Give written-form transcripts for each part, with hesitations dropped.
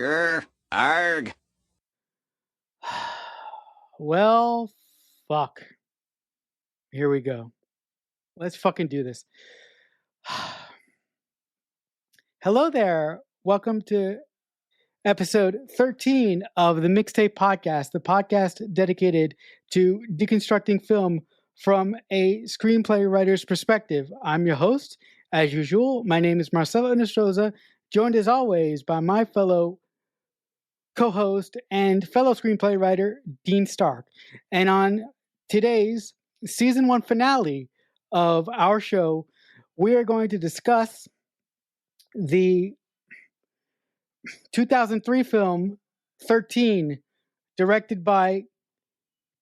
Grr, arg. Well, fuck. Here we go. Let's fucking do this. Hello there. Welcome to episode 13 of the Mixtape Podcast, the podcast dedicated to deconstructing film from a screenplay writer's perspective. I'm your host, as usual. My name is Marcelo Nostroza, joined as always by my fellow co-host and fellow screenplay writer, Dean Stark. And on today's season 1 finale of our show, we are going to discuss the 2003 film 13, directed by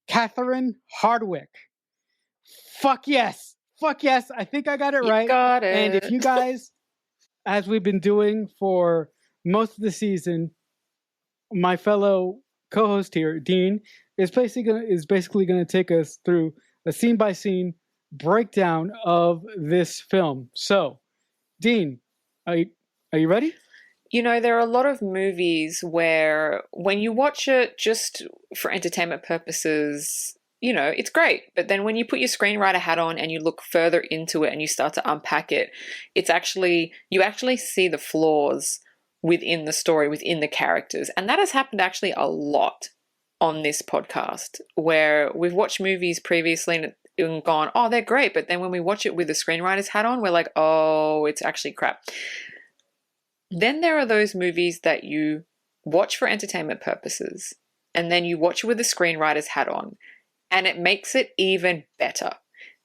Catherine Hardwicke. Fuck yes. Fuck yes. I think I got it right. Got it. And if you guys, as we've been doing for most of the season, my fellow co-host here, Dean, is basically going to take us through a scene-by-scene breakdown of this film. So, Dean, are you ready? You know, there are a lot of movies where when you watch it just for entertainment purposes, you know, it's great. But then when you put your screenwriter hat on and you look further into it and you start to unpack it, you actually see the flaws within the story, within the characters. And that has happened actually a lot on this podcast, where we've watched movies previously and gone, oh, they're great. But then when we watch it with the screenwriter's hat on, we're like, oh, it's actually crap. Then there are those movies that you watch for entertainment purposes, and then you watch it with the screenwriter's hat on, and it makes it even better.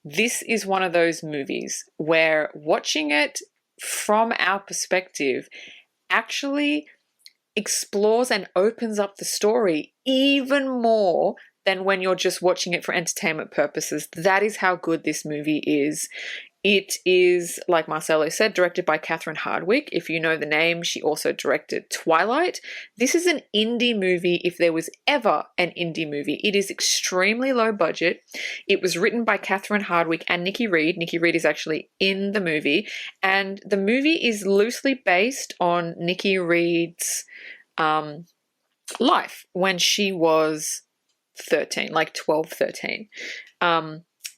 This is one of those movies where watching it from our perspective actually explores and opens up the story even more than when you're just watching it for entertainment purposes. That is how good this movie is. It is, like Marcelo said, directed by Catherine Hardwicke. If you know the name, she also directed Twilight. This is an indie movie if there was ever an indie movie. It is extremely low budget. It was written by Catherine Hardwicke and Nikki Reed. Nikki Reed is actually in the movie. And the movie is loosely based on Nikki Reed's life when she was 13, like 12, 13.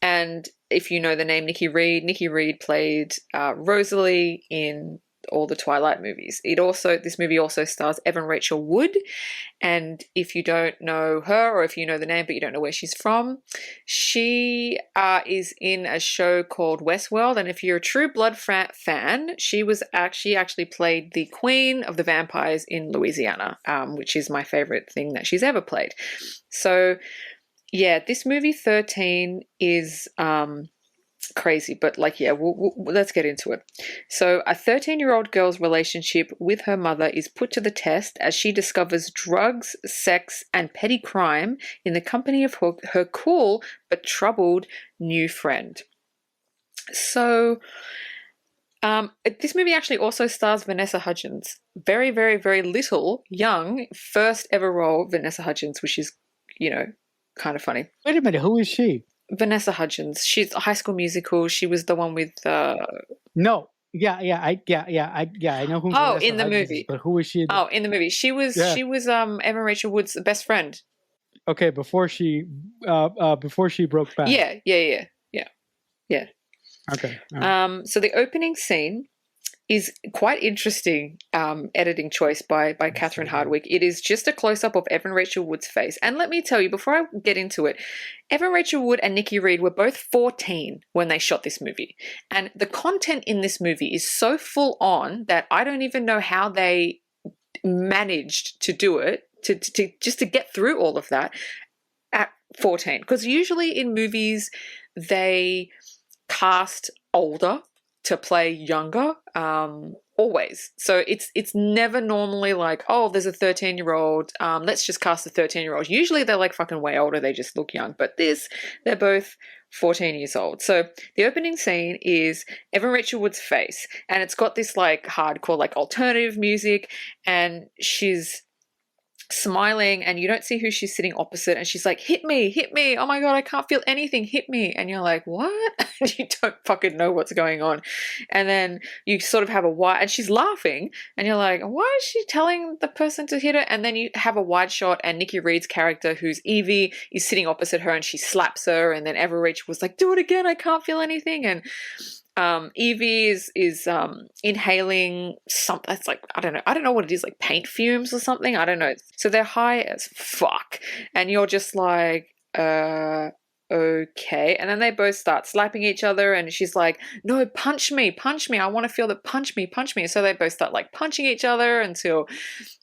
And if you know the name Nikki Reed played Rosalie in all the Twilight movies. This movie also stars Evan Rachel Wood. And if you don't know her, or if you know the name but you don't know where she's from, she is in a show called Westworld. And if you're a True Blood fan, she actually played the Queen of the Vampires in Louisiana, which is my favorite thing that she's ever played. So yeah, this movie 13 is crazy, but let's get into it. So a 13-year-old girl's relationship with her mother is put to the test as she discovers drugs, sex, and petty crime in the company of her cool but troubled new friend. So this movie actually also stars Vanessa Hudgens. Very, very, very little, young, first ever role Vanessa Hudgens, which is, you know, kind of funny. Wait a minute, who is she? Vanessa Hudgens. She's a High School Musical. She was the one with No. I know who. Oh, Vanessa in the Hudgens movie. Is, but who is she? Oh, in the movie. She was Evan Rachel Wood's best friend. Okay, before she broke back. Yeah. Okay. So the opening scene is quite interesting editing choice by Catherine Hardwicke. It is just a close-up of Evan Rachel Wood's face. And let me tell you, before I get into it, Evan Rachel Wood and Nikki Reed were both 14 when they shot this movie. And the content in this movie is so full on that I don't even know how they managed to do it, to get through all of that at 14. Because usually in movies, they cast older to play younger, always. So it's never normally like, oh, there's a 13-year-old, let's just cast a 13-year-old. Usually they're like fucking way older, they just look young. But they're both 14 years old. So the opening scene is Evan Rachel Wood's face, and it's got this like hardcore, like alternative music, and she's smiling, and you don't see who she's sitting opposite, and she's like, hit me, oh my god, I can't feel anything, hit me. And you're like, what? You don't fucking know what's going on. And then you sort of have a wide, and she's laughing, and you're like, why is she telling the person to hit her? And then you have a wide shot, and Nikki Reed's character, who's Evie, is sitting opposite her, and she slaps her, and then Everett was like, do it again, I can't feel anything. And Evie is inhaling something. It's like, I don't know what it is, like paint fumes or something. I don't know. So they're high as fuck, and you're just like, okay. And then they both start slapping each other, and she's like, no, punch me, I want to feel the punch me. So they both start like punching each other until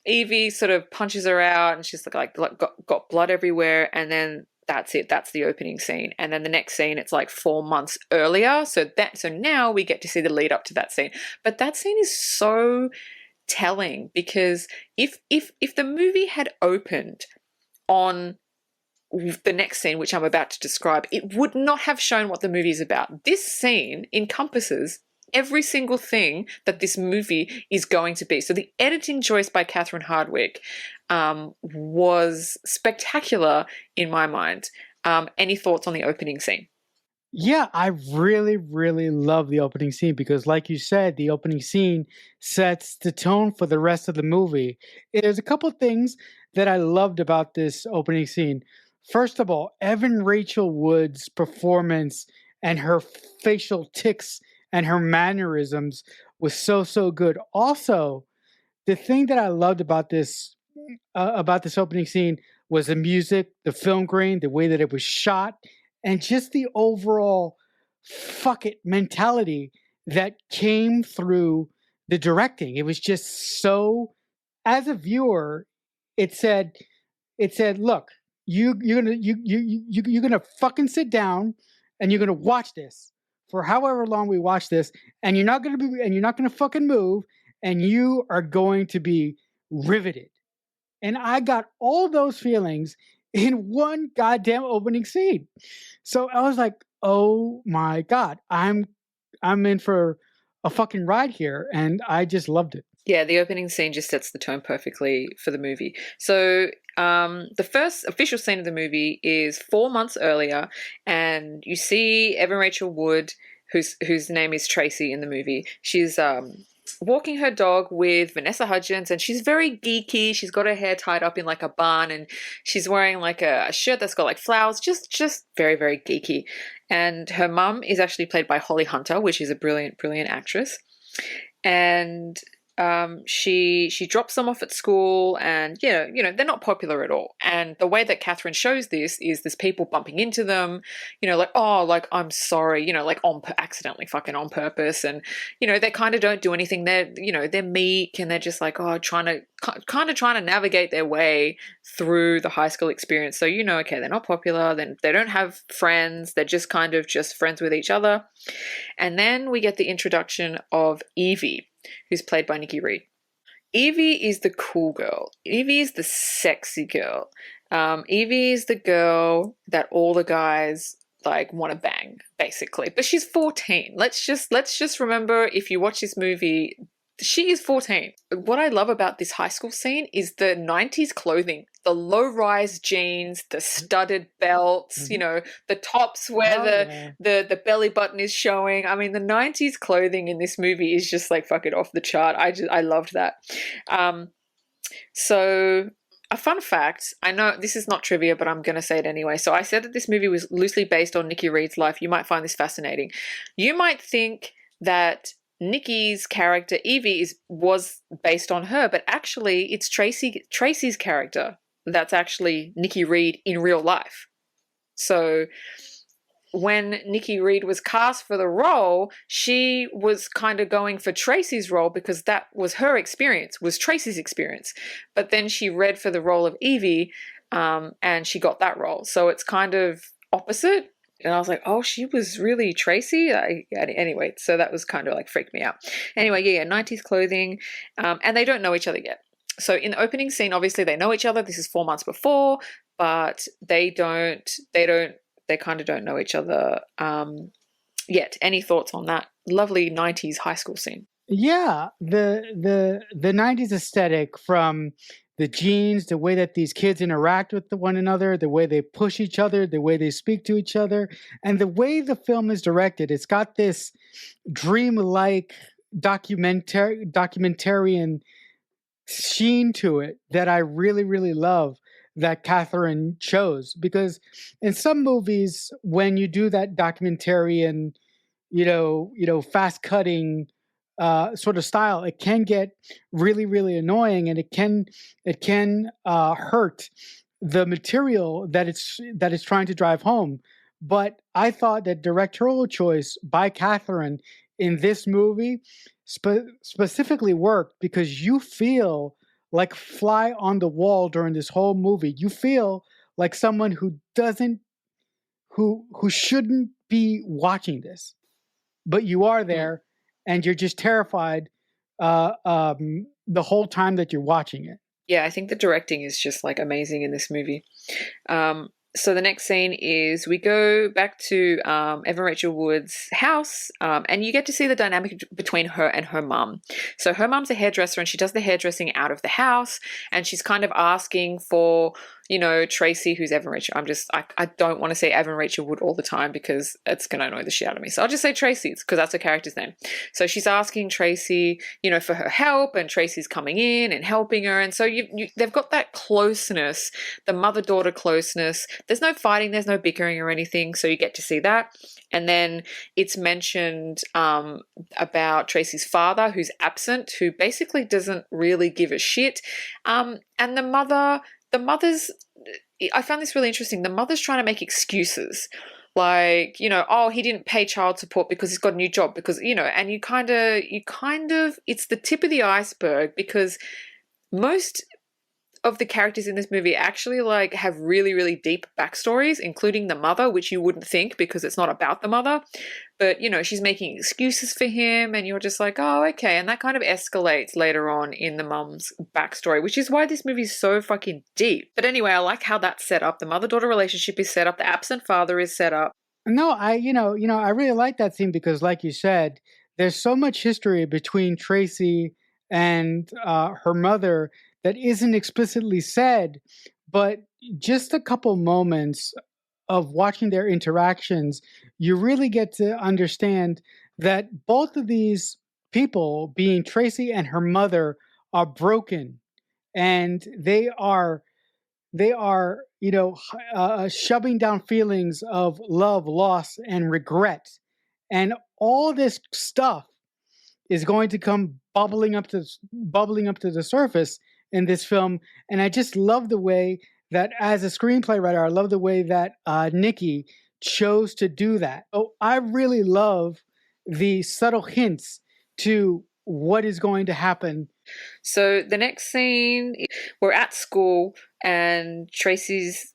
Evie sort of punches her out, and she's like got blood everywhere, and then that's it. That's the opening scene. And then the next scene, it's like 4 months earlier. So now we get to see the lead up to that scene. But that scene is so telling, because if the movie had opened on the next scene, which I'm about to describe, it would not have shown what the movie is about. This scene encompasses every single thing that this movie is going to be. So the editing choice by Catherine Hardwicke was spectacular in my mind. Any thoughts on the opening scene? Yeah, I really, really love the opening scene because, like you said, the opening scene sets the tone for the rest of the movie. There's a couple things that I loved about this opening scene. First of all, Evan Rachel Wood's performance and her facial tics and her mannerisms was so good. Also, the thing that I loved about this opening scene was the music, the film grain, the way that it was shot, and just the overall fuck it mentality that came through the directing. It was just so, as a viewer, it said, look, you're gonna fucking sit down and you're gonna watch this for however long we watch this, and you're not gonna fucking move, and you are going to be riveted. And I got all those feelings in one goddamn opening scene. So I was like, "Oh my god, I'm in for a fucking ride here," and I just loved it. Yeah, the opening scene just sets the tone perfectly for the movie. So the first official scene of the movie is 4 months earlier, and you see Evan Rachel Wood, whose name is Tracy in the movie. She's walking her dog with Vanessa Hudgens, and she's very geeky. She's got her hair tied up in like a bun, and she's wearing like a shirt that's got like flowers, just very, very geeky. And her mum is actually played by Holly Hunter, which is a brilliant actress. And she drops them off at school, and they're not popular at all. And the way that Catherine shows this is there's people bumping into them, like, oh, like, I'm sorry, like accidentally fucking on purpose. And they kind of don't do anything. They're meek, and they're just like, oh, trying to navigate their way through the high school experience. So okay, they're not popular, then they don't have friends, they're just kind of just friends with each other. And then we get the introduction of Evie, who's played by Nikki Reed. Evie is the cool girl. Evie is the sexy girl. Evie is the girl that all the guys like want to bang, basically. But she's 14. Let's just remember, if you watch this movie, she is 14. What I love about this high school scene is the 90s clothing. The low-rise jeans, the studded belts, the tops where the belly button is showing. I mean, the 90s clothing in this movie is just like fucking off the chart. I loved that. So a fun fact, I know this is not trivia, but I'm going to say it anyway. So I said that this movie was loosely based on Nikki Reed's life. You might find this fascinating. You might think that Nikki's character Evie was based on her, but actually it's Tracy's character that's actually Nikki Reed in real life. So when Nikki Reed was cast for the role, she was kind of going for Tracy's role because that was her experience, was Tracy's experience. But then she read for the role of Evie, and she got that role. So it's kind of opposite. And I was like, oh, she was really Tracy? Anyway, so that was kind of like freaked me out. Anyway, yeah, 90s clothing. And they don't know each other yet. So in the opening scene, obviously they know each other. This is 4 months before, but they kind of don't know each other yet. Any thoughts on that lovely 90s high school scene? Yeah, the 90s aesthetic, from the genes, the way that these kids interact with one another, the way they push each other, the way they speak to each other, and the way the film is directed. It's got this dreamlike documentarian sheen to it that I really, really love that Catherine chose. Because in some movies, when you do that documentarian, fast cutting sort of style, it can get really, really annoying, and it can hurt the material that it's trying to drive home. But I thought that directorial choice by Catherine in this movie specifically worked because you feel like fly on the wall during this whole movie. You feel like someone who doesn't who shouldn't be watching this, but you are there, and you're just terrified the whole time that you're watching it. Yeah, I think the directing is just like amazing in this movie. So the next scene is we go back to Evan Rachel Wood's house, and you get to see the dynamic between her and her mum. So her mum's a hairdresser, and she does the hairdressing out of the house, and she's kind of asking for, Tracy, who's Evan Rachel. I don't want to say Evan Rachel Wood all the time because it's going to annoy the shit out of me. So I'll just say Tracy because that's her character's name. So she's asking Tracy, for her help, and Tracy's coming in and helping her. And so they've got that closeness, the mother-daughter closeness. There's no fighting, there's no bickering or anything. So you get to see that. And then it's mentioned about Tracy's father, who's absent, who basically doesn't really give a shit. And the mother's, I found this really interesting. The mother's trying to make excuses. Like, oh, he didn't pay child support because he's got a new job because, and you kind of, it's the tip of the iceberg because most of the characters in this movie actually like have really, really deep backstories, including the mother, which you wouldn't think because it's not about the mother. But, she's making excuses for him and you're just like, oh, okay. And that kind of escalates later on in the mum's backstory, which is why this movie is so fucking deep. But anyway, I like how that's set up. The mother-daughter relationship is set up. The absent father is set up. No, I really like that scene because, like you said, there's so much history between Tracy and her mother that isn't explicitly said, but just a couple moments of watching their interactions, you really get to understand that both of these people, being Tracy and her mother, are broken, and they are shoving down feelings of love, loss, and regret, and all this stuff is going to come bubbling up to the surface in this film. And I just love the way that, as a screenplay writer, I love the way that Nikki chose to do that. Oh, I really love the subtle hints to what is going to happen. So the next scene, we're at school and Tracy's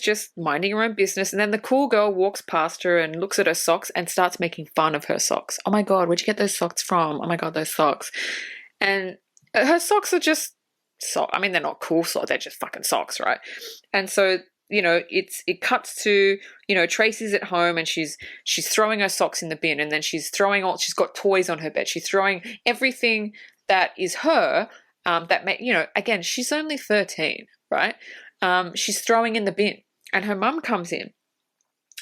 just minding her own business, and then the cool girl walks past her and looks at her socks and starts making fun of her socks. Oh my god, where'd you get those socks from? Oh my god, those socks. And her socks are just I mean, they're not cool socks, they're just fucking socks, right? And so it cuts to, Tracy's at home and she's throwing her socks in the bin, and then she's got toys on her bed. She's throwing everything that is her, again, she's only 13, right? She's throwing in the bin, and her mum comes in,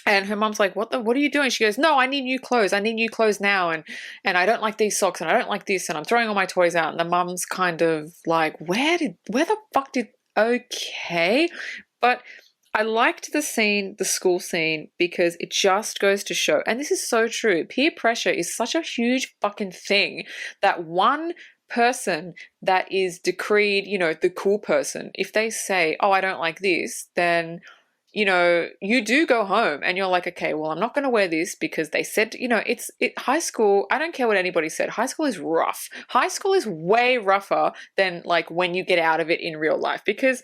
and her mum's like, what are you doing? She goes, no, I need new clothes. I need new clothes now. And I don't like these socks, and I don't like this, and I'm throwing all my toys out. And the mum's kind of like, where the fuck okay. But I liked the school scene, because it just goes to show, and this is so true, peer pressure is such a huge fucking thing, that one person that is decreed, the cool person, if they say, oh, I don't like this, then, you do go home and you're like, okay, well, I'm not going to wear this because they said, high school, I don't care what anybody said, high school is rough. High school is way rougher than like when you get out of it in real life, because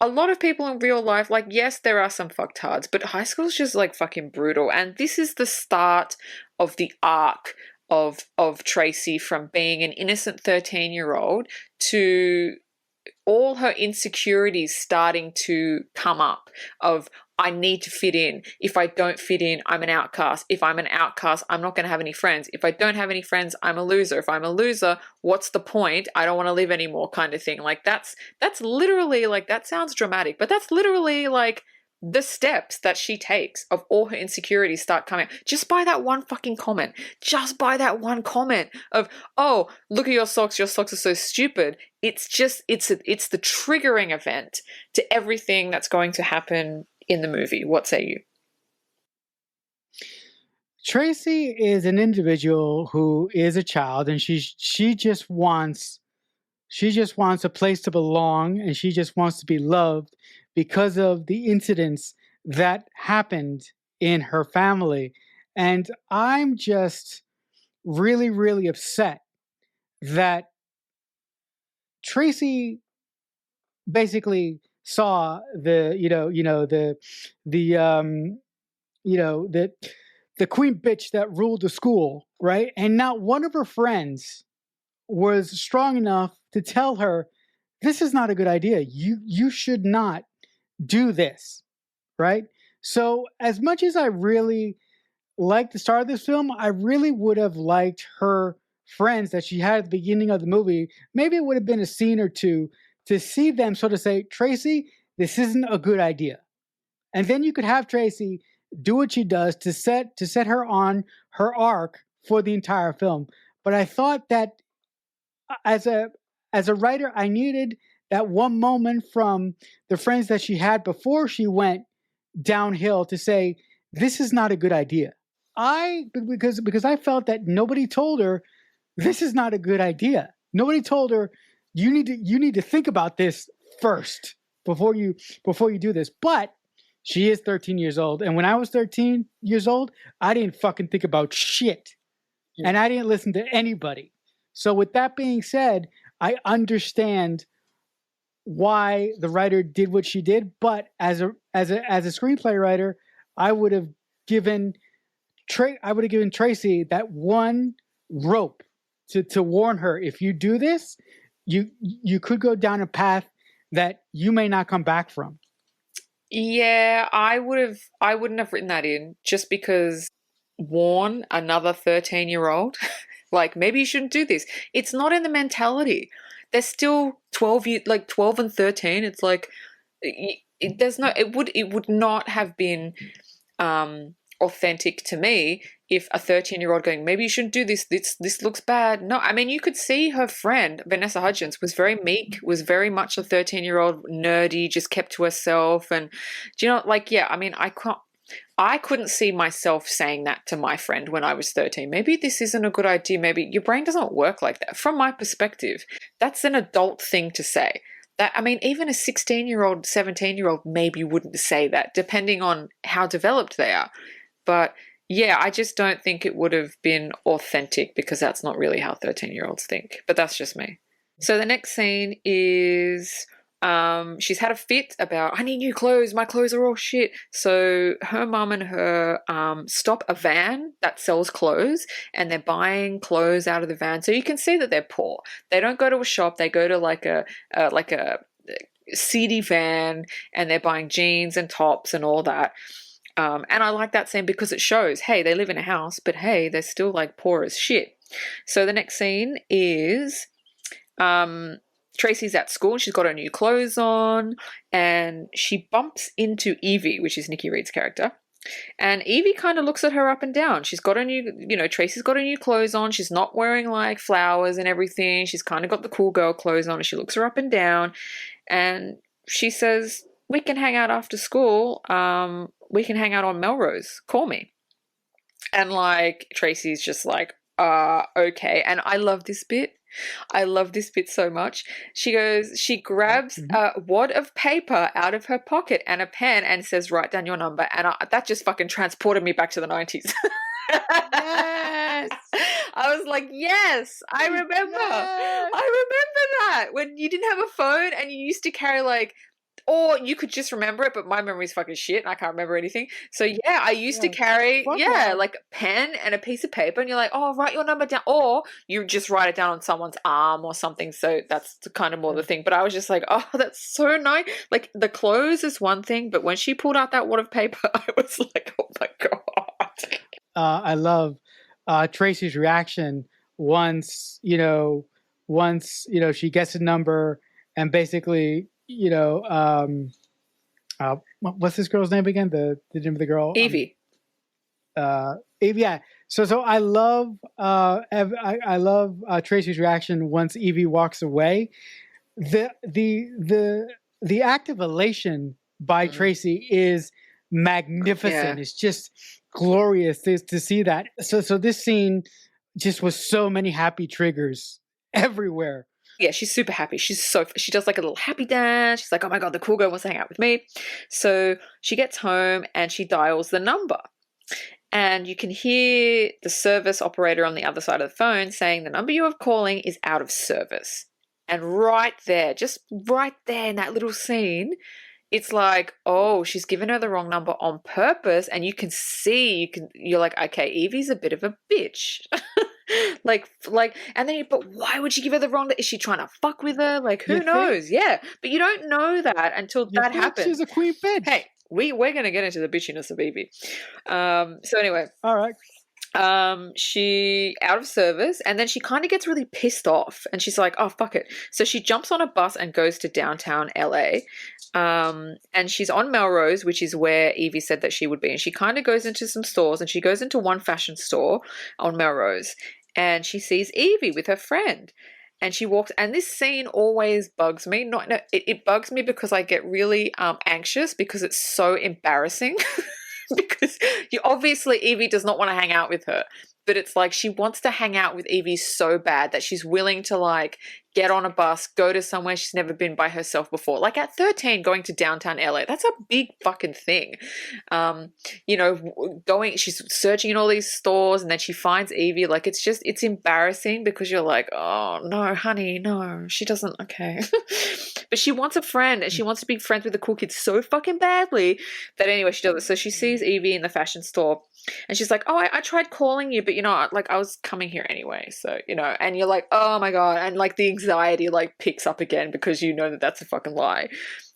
a lot of people in real life, like, yes, there are some fucktards, but high school is just like fucking brutal. And this is the start of the arc of Tracy, from being an innocent 13-year-old to all her insecurities starting to come up of, I need to fit in. If I don't fit in, I'm an outcast. If I'm an outcast, I'm not going to have any friends. If I don't have any friends, I'm a loser. If I'm a loser, what's the point? I don't want to live anymore, kind of thing. Like that's literally, like, that sounds dramatic, but that's literally like the steps that she takes of all her insecurities start coming out just by that one fucking comment. Just by that one comment of, oh, look at your socks are so stupid. It's just, it's the triggering event to everything that's going to happen in the movie. What say you? Tracy is an individual who is a child, and she just wants a place to belong, and she just wants to be loved because of the incidents that happened in her family. And I'm just really, really upset that Tracy basically saw the the queen bitch that ruled the school, right? And not one of her friends was strong enough to tell her, this is not a good idea. You should not do this, right? So as much as I really liked the start of this film, I really would have liked her friends that she had at the beginning of the movie. Maybe it would have been a scene or two to see them sort of say, Tracy, this isn't a good idea. And then you could have Tracy do what she does to set her on her arc for the entire film. But I thought that as a writer, I needed that one moment from the friends that she had before she went downhill to say, this is not a good idea. Because I felt that nobody told her this is not a good idea. Nobody told her you need to think about this first before you do this. But she is 13 years old, and when I was 13 years old, I didn't fucking think about shit. Yeah. And I didn't listen to anybody. So with that being said, I understand why the writer did what she did, but as a screenplay writer, I would have given Tracy that one rope to warn her, if you do this, you could go down a path that you may not come back from. Yeah, I wouldn't have written that in, just because warn another 13-year-old like, maybe you shouldn't do this. It's not in the mentality. They're still 12 and 13. It's like it would not have been authentic to me if a 13-year-old going, maybe you shouldn't do this. This looks bad. No, I mean, you could see her friend Vanessa Hudgens was very meek, was very much a 13-year-old, nerdy, just kept to herself, and do you know, like, yeah, I mean, I couldn't see myself saying that to my friend when I was 13. Maybe this isn't a good idea. Maybe your brain doesn't work like that. From my perspective, that's an adult thing to say. That, I mean, even a 16-year-old, 17-year-old maybe wouldn't say that, depending on how developed they are. But yeah, I just don't think it would have been authentic, because that's not really how 13-year-olds think. But that's just me. So the next scene is she's had a fit about, I need new clothes, my clothes are all shit. So her mum and her stop a van that sells clothes, and they're buying clothes out of the van. So you can see that they're poor. They don't go to a shop, they go to like a seedy van, and they're buying jeans and tops and all that. And I like that scene because it shows, hey, they live in a house, but hey, they're still like poor as shit. So the next scene is Tracy's at school, she's got her new clothes on, and she bumps into Evie, which is Nikki Reed's character. And Evie kind of looks at her up and down. She's got her new, Tracy's got her new clothes on. She's not wearing like flowers and everything. She's kind of got the cool girl clothes on, and she looks her up and down, and she says, we can hang out after school. We can hang out on Melrose. Call me. And like, Tracy's just like, okay. And I love this bit. I love this bit so much. She grabs a wad of paper out of her pocket and a pen and says, write down your number. And that just fucking transported me back to the 90s. Yes! I was like, yes, I remember. Yes! I remember that. When you didn't have a phone and you used to carry like or you could just remember it, but my memory's fucking shit and I can't remember anything. So yeah, I used to carry like a pen and a piece of paper, and you're like, oh, write your number down, or you just write it down on someone's arm or something. So that's kind of more the thing. But I was just like, oh, that's so nice. Like the clothes is one thing, but when she pulled out that wad of paper, I was like, oh my god. I love Tracy's reaction once she gets a number and basically what's this girl's name again? The name of the girl? Evie. Evie, yeah. So I love I love Tracy's reaction once Evie walks away. The act of elation by Tracy is magnificent. Yeah. It's just glorious to see that. So this scene just was so many happy triggers everywhere. Yeah, she's super happy. She does like a little happy dance. She's like, oh my god, the cool girl wants to hang out with me. So she gets home and she dials the number. And you can hear the service operator on the other side of the phone saying the number you are calling is out of service. And right there, just right there in that little scene, it's like, oh, she's given her the wrong number on purpose. And you can see, you're like, okay, Evie's a bit of a bitch. And then but why would she give her the wrong? Is she trying to fuck with her? Like, who knows? Yeah, but you don't know that until that happens. She's a queen bitch. Hey, we're gonna get into the bitchiness of Evie. So anyway, all right. She out of service, and then she kind of gets really pissed off, and she's like, oh fuck it. So she jumps on a bus and goes to downtown LA. And she's on Melrose, which is where Evie said that she would be. And she kind of goes into some stores, and she goes into one fashion store on Melrose, and she sees Evie with her friend. And she walks, and this scene always bugs me. It bugs me because I get really anxious because it's so embarrassing. Because obviously Evie does not want to hang out with her, but it's like she wants to hang out with Evie so bad that she's willing to like get on a bus, go to somewhere she's never been by herself before. Like at 13, going to downtown LA, that's a big fucking thing. She's searching in all these stores, and then she finds Evie. Like it's embarrassing because you're like, oh no, honey, no, she doesn't. Okay. But she wants a friend, and she wants to be friends with the cool kids so fucking badly that anyway, she does it. So she sees Evie in the fashion store, and she's like, oh, I tried calling you, but like I was coming here anyway. So, and you're like, oh my God. And like the anxiety like picks up again because you know that that's a fucking lie.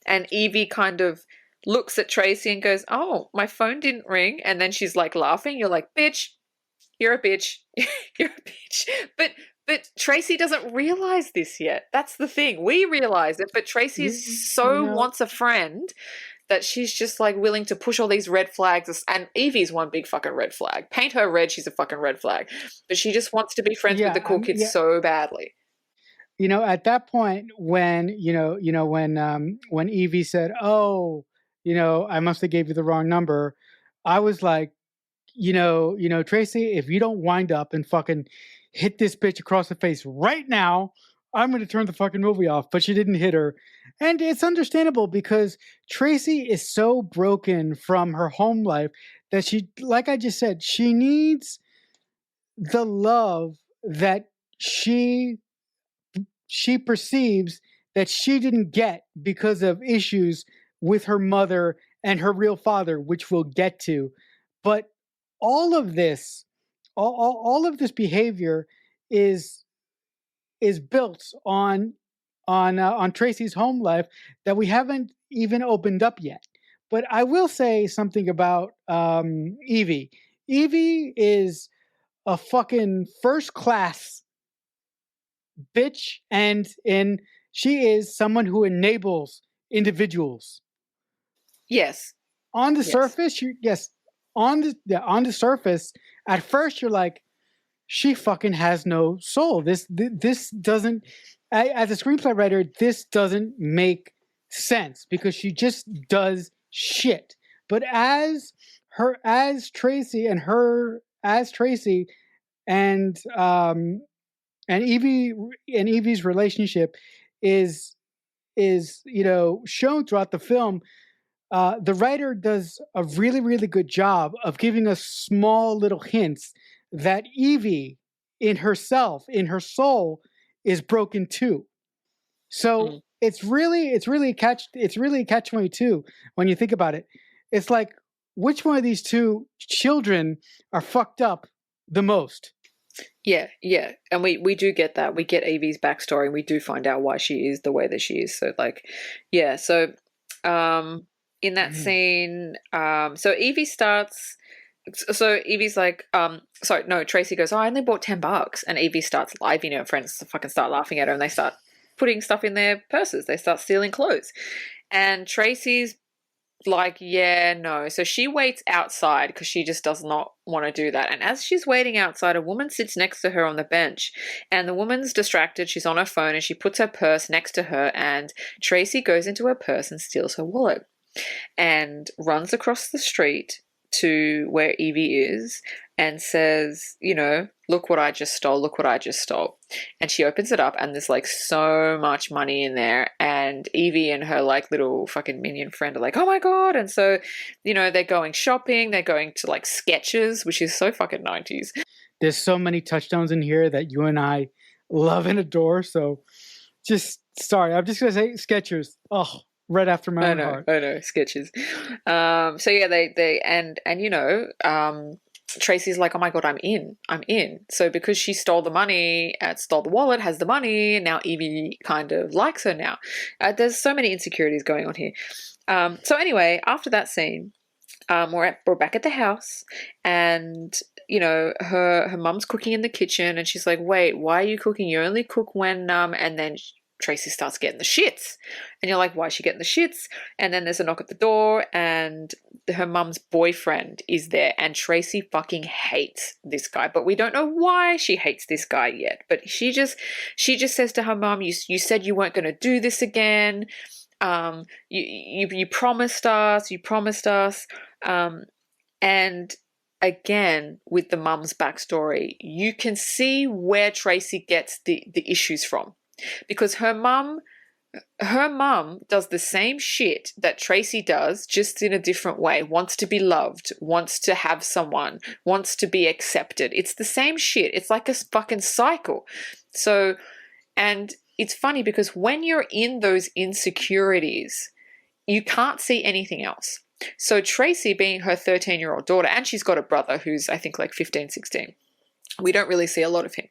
And Evie kind of looks at Tracy and goes, oh, my phone didn't ring. And then she's like laughing. You're like, bitch, you're a bitch. You're a bitch. But Tracy doesn't realize this yet. That's the thing. We realize it, but Tracy wants a friend that she's just like willing to push all these red flags. And Evie's one big fucking red flag. Paint her red, she's a fucking red flag. But she just wants to be friends with the cool kids so badly. At that point when when Evie said, oh, I must have gave you the wrong number, I was like, Tracy, if you don't wind up and fucking hit this bitch across the face right now, I'm going to turn the fucking movie off. But she didn't hit her. And it's understandable because Tracy is so broken from her home life that she, like I just said, she needs the love that she perceives that she didn't get because of issues with her mother and her real father, which we'll get to. But all of this behavior is built on Tracy's home life that we haven't even opened up yet. But I will say something about Evie. Evie is a fucking first class bitch, and she is someone who enables individuals. Yes. On the surface, on the surface, at first you're like, she fucking has no soul. This doesn't, as a screenplay writer, this doesn't make sense because she just does shit. But as Tracy and Evie's relationship is shown throughout the film, the writer does a really, really good job of giving us small little hints that Evie in herself, in her soul, is broken too. So it's really a catch-22 when you think about it. It's like, which one of these two children are fucked up the most? Yeah, and we do get that. We get Evie's backstory, and we do find out why she is the way that she is. So like, yeah. So, in that scene, so Evie starts. So Evie's like, sorry, no, Tracy goes, oh, I only bought $10, and Evie starts, Evie and her friends fucking start laughing at her, and they start putting stuff in their purses. They start stealing clothes, and Tracy's like, yeah, no. So she waits outside because she just does not want to do that. And as she's waiting outside, a woman sits next to her on the bench, and the woman's distracted. She's on her phone, and she puts her purse next to her, and Tracy goes into her purse and steals her wallet and runs across the street to where Evie is and says, you know, look what I just stole, look what I just stole. And she opens it up, and there's like so much money in there, and Evie and her like little fucking minion friend are like, oh my god. And so, you know, they're going shopping, they're going to like Skechers, which is so fucking 90s. There's so many touchdowns in here that you and I love and adore, so just sorry, I'm just gonna say Skechers. Oh, right after my own heart. I know, Skechers. So yeah, they and you know, Tracy's like, oh my god, I'm in. So because she stole the money, stole the wallet, has the money, now Evie kind of likes her now. There's so many insecurities going on here. So anyway, after that scene, we're back at the house, and you know, her mum's cooking in the kitchen, and she's like, wait, why are you cooking? You only cook when and then Tracy starts getting the shits, and you're like, why is she getting the shits? And then there's a knock at the door, and her mum's boyfriend is there, and Tracy fucking hates this guy, but we don't know why she hates this guy yet. But she just says to her mum, you said you weren't going to do this again. You promised us. And again, with the mum's backstory, you can see where Tracy gets the issues from. Because her mum does the same shit that Tracy does, just in a different way. Wants to be loved, wants to have someone, wants to be accepted. It's the same shit. It's like a fucking cycle. So, and it's funny because when you're in those insecurities, you can't see anything else. So Tracy, being her 13-year-old daughter, and she's got a brother who's, I think, like 15, 16. We don't really see a lot of him.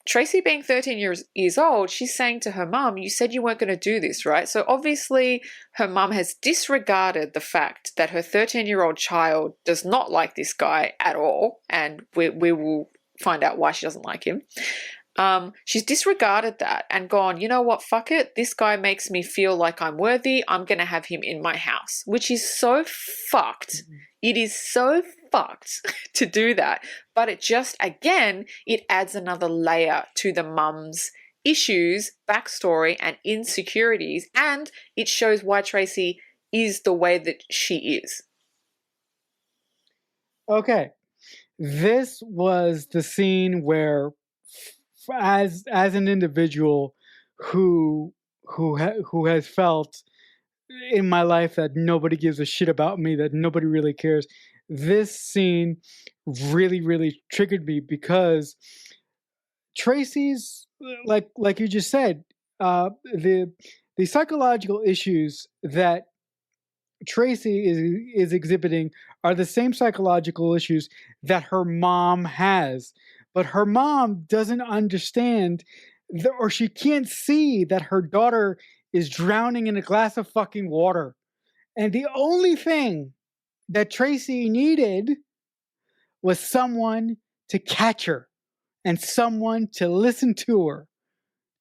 Tracy, being 13 years old, she's saying to her mum, you said you weren't going to do this, right? So obviously her mum has disregarded the fact that her 13-year-old child does not like this guy at all, and we will find out why she doesn't like him. She's disregarded that and gone, you know what, fuck it. This guy makes me feel like I'm worthy. I'm going to have him in my house, which is so fucked. It is so fucked to do that. But it just, again, it adds another layer to the mum's issues, backstory, and insecurities. And it shows why Tracy is the way that she is. Okay. This was the scene where, as an individual who has felt in my life that nobody gives a shit about me, that nobody really cares, this scene really, really triggered me because Tracy's, like you just said, the psychological issues that Tracy is exhibiting are the same psychological issues that her mom has, but her mom doesn't understand, or she can't see that her daughter is drowning in a glass of fucking water. And the only thing that Tracy needed was someone to catch her and someone to listen to her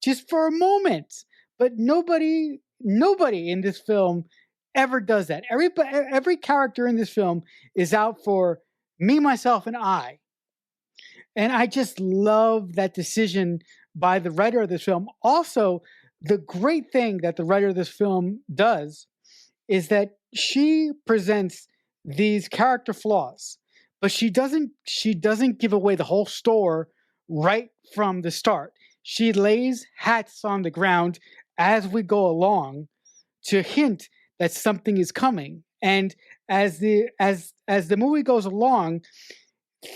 just for a moment. But nobody in this film ever does that. Every character in this film is out for me, myself, and I. And I just love that decision by the writer of this film. Also, the great thing that the writer of this film does is that she presents these character flaws, but she doesn't give away the whole store right from the start. She lays hats on the ground as we go along to hint that something is coming. And as the movie goes along,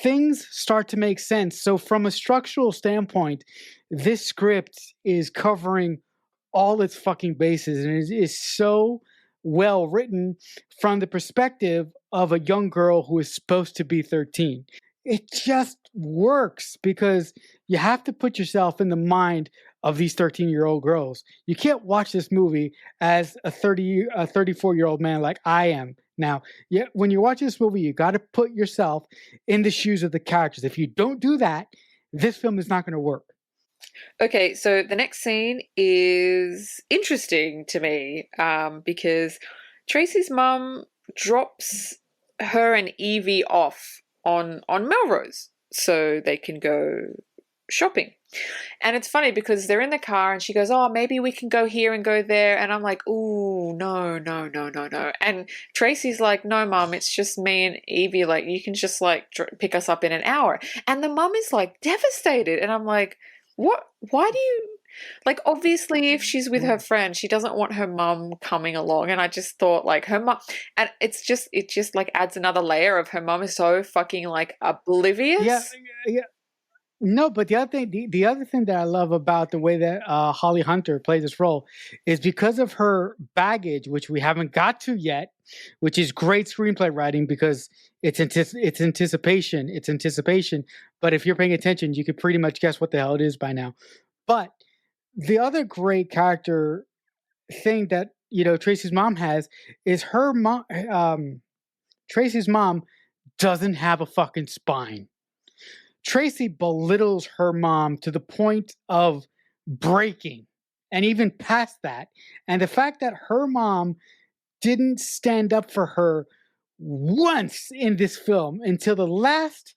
things start to make sense. So from a structural standpoint, this script is covering all its fucking bases, and it is so well written from the perspective of a young girl who is supposed to be 13. It just works because you have to put yourself in the mind of these 13-year-old girls. You can't watch this movie as a 34-year-old man like I am now. Yeah, when you watch this movie, you got to put yourself in the shoes of the characters. If you don't do that, this film is not going to work. Okay, so the next scene is interesting to me because Tracy's mum drops her and Evie off on Melrose so they can go shopping. And it's funny because they're in the car and she goes, oh, maybe we can go here and go there. And I'm like, ooh, no, no, no, no, no. And Tracy's like, no, Mum, it's just me and Evie. Like, you can just like pick us up in an hour. And the mum is like devastated. And I'm like, what? Why do you... Like, obviously, if she's with her friend, she doesn't want her mum coming along. And I just thought, like, her mum... And it just, like, adds another layer of her mum is so fucking, like, oblivious. Yeah. No, but the other thing that I love about the way that Holly Hunter plays this role is because of her baggage, which we haven't got to yet, which is great screenplay writing because it's anticipation. But if you're paying attention, you could pretty much guess what the hell it is by now. But the other great character thing that Tracy's mom has is her mom. Tracy's mom doesn't have a fucking spine. Tracy belittles her mom to the point of breaking and even past that. And the fact that her mom didn't stand up for her once in this film until the last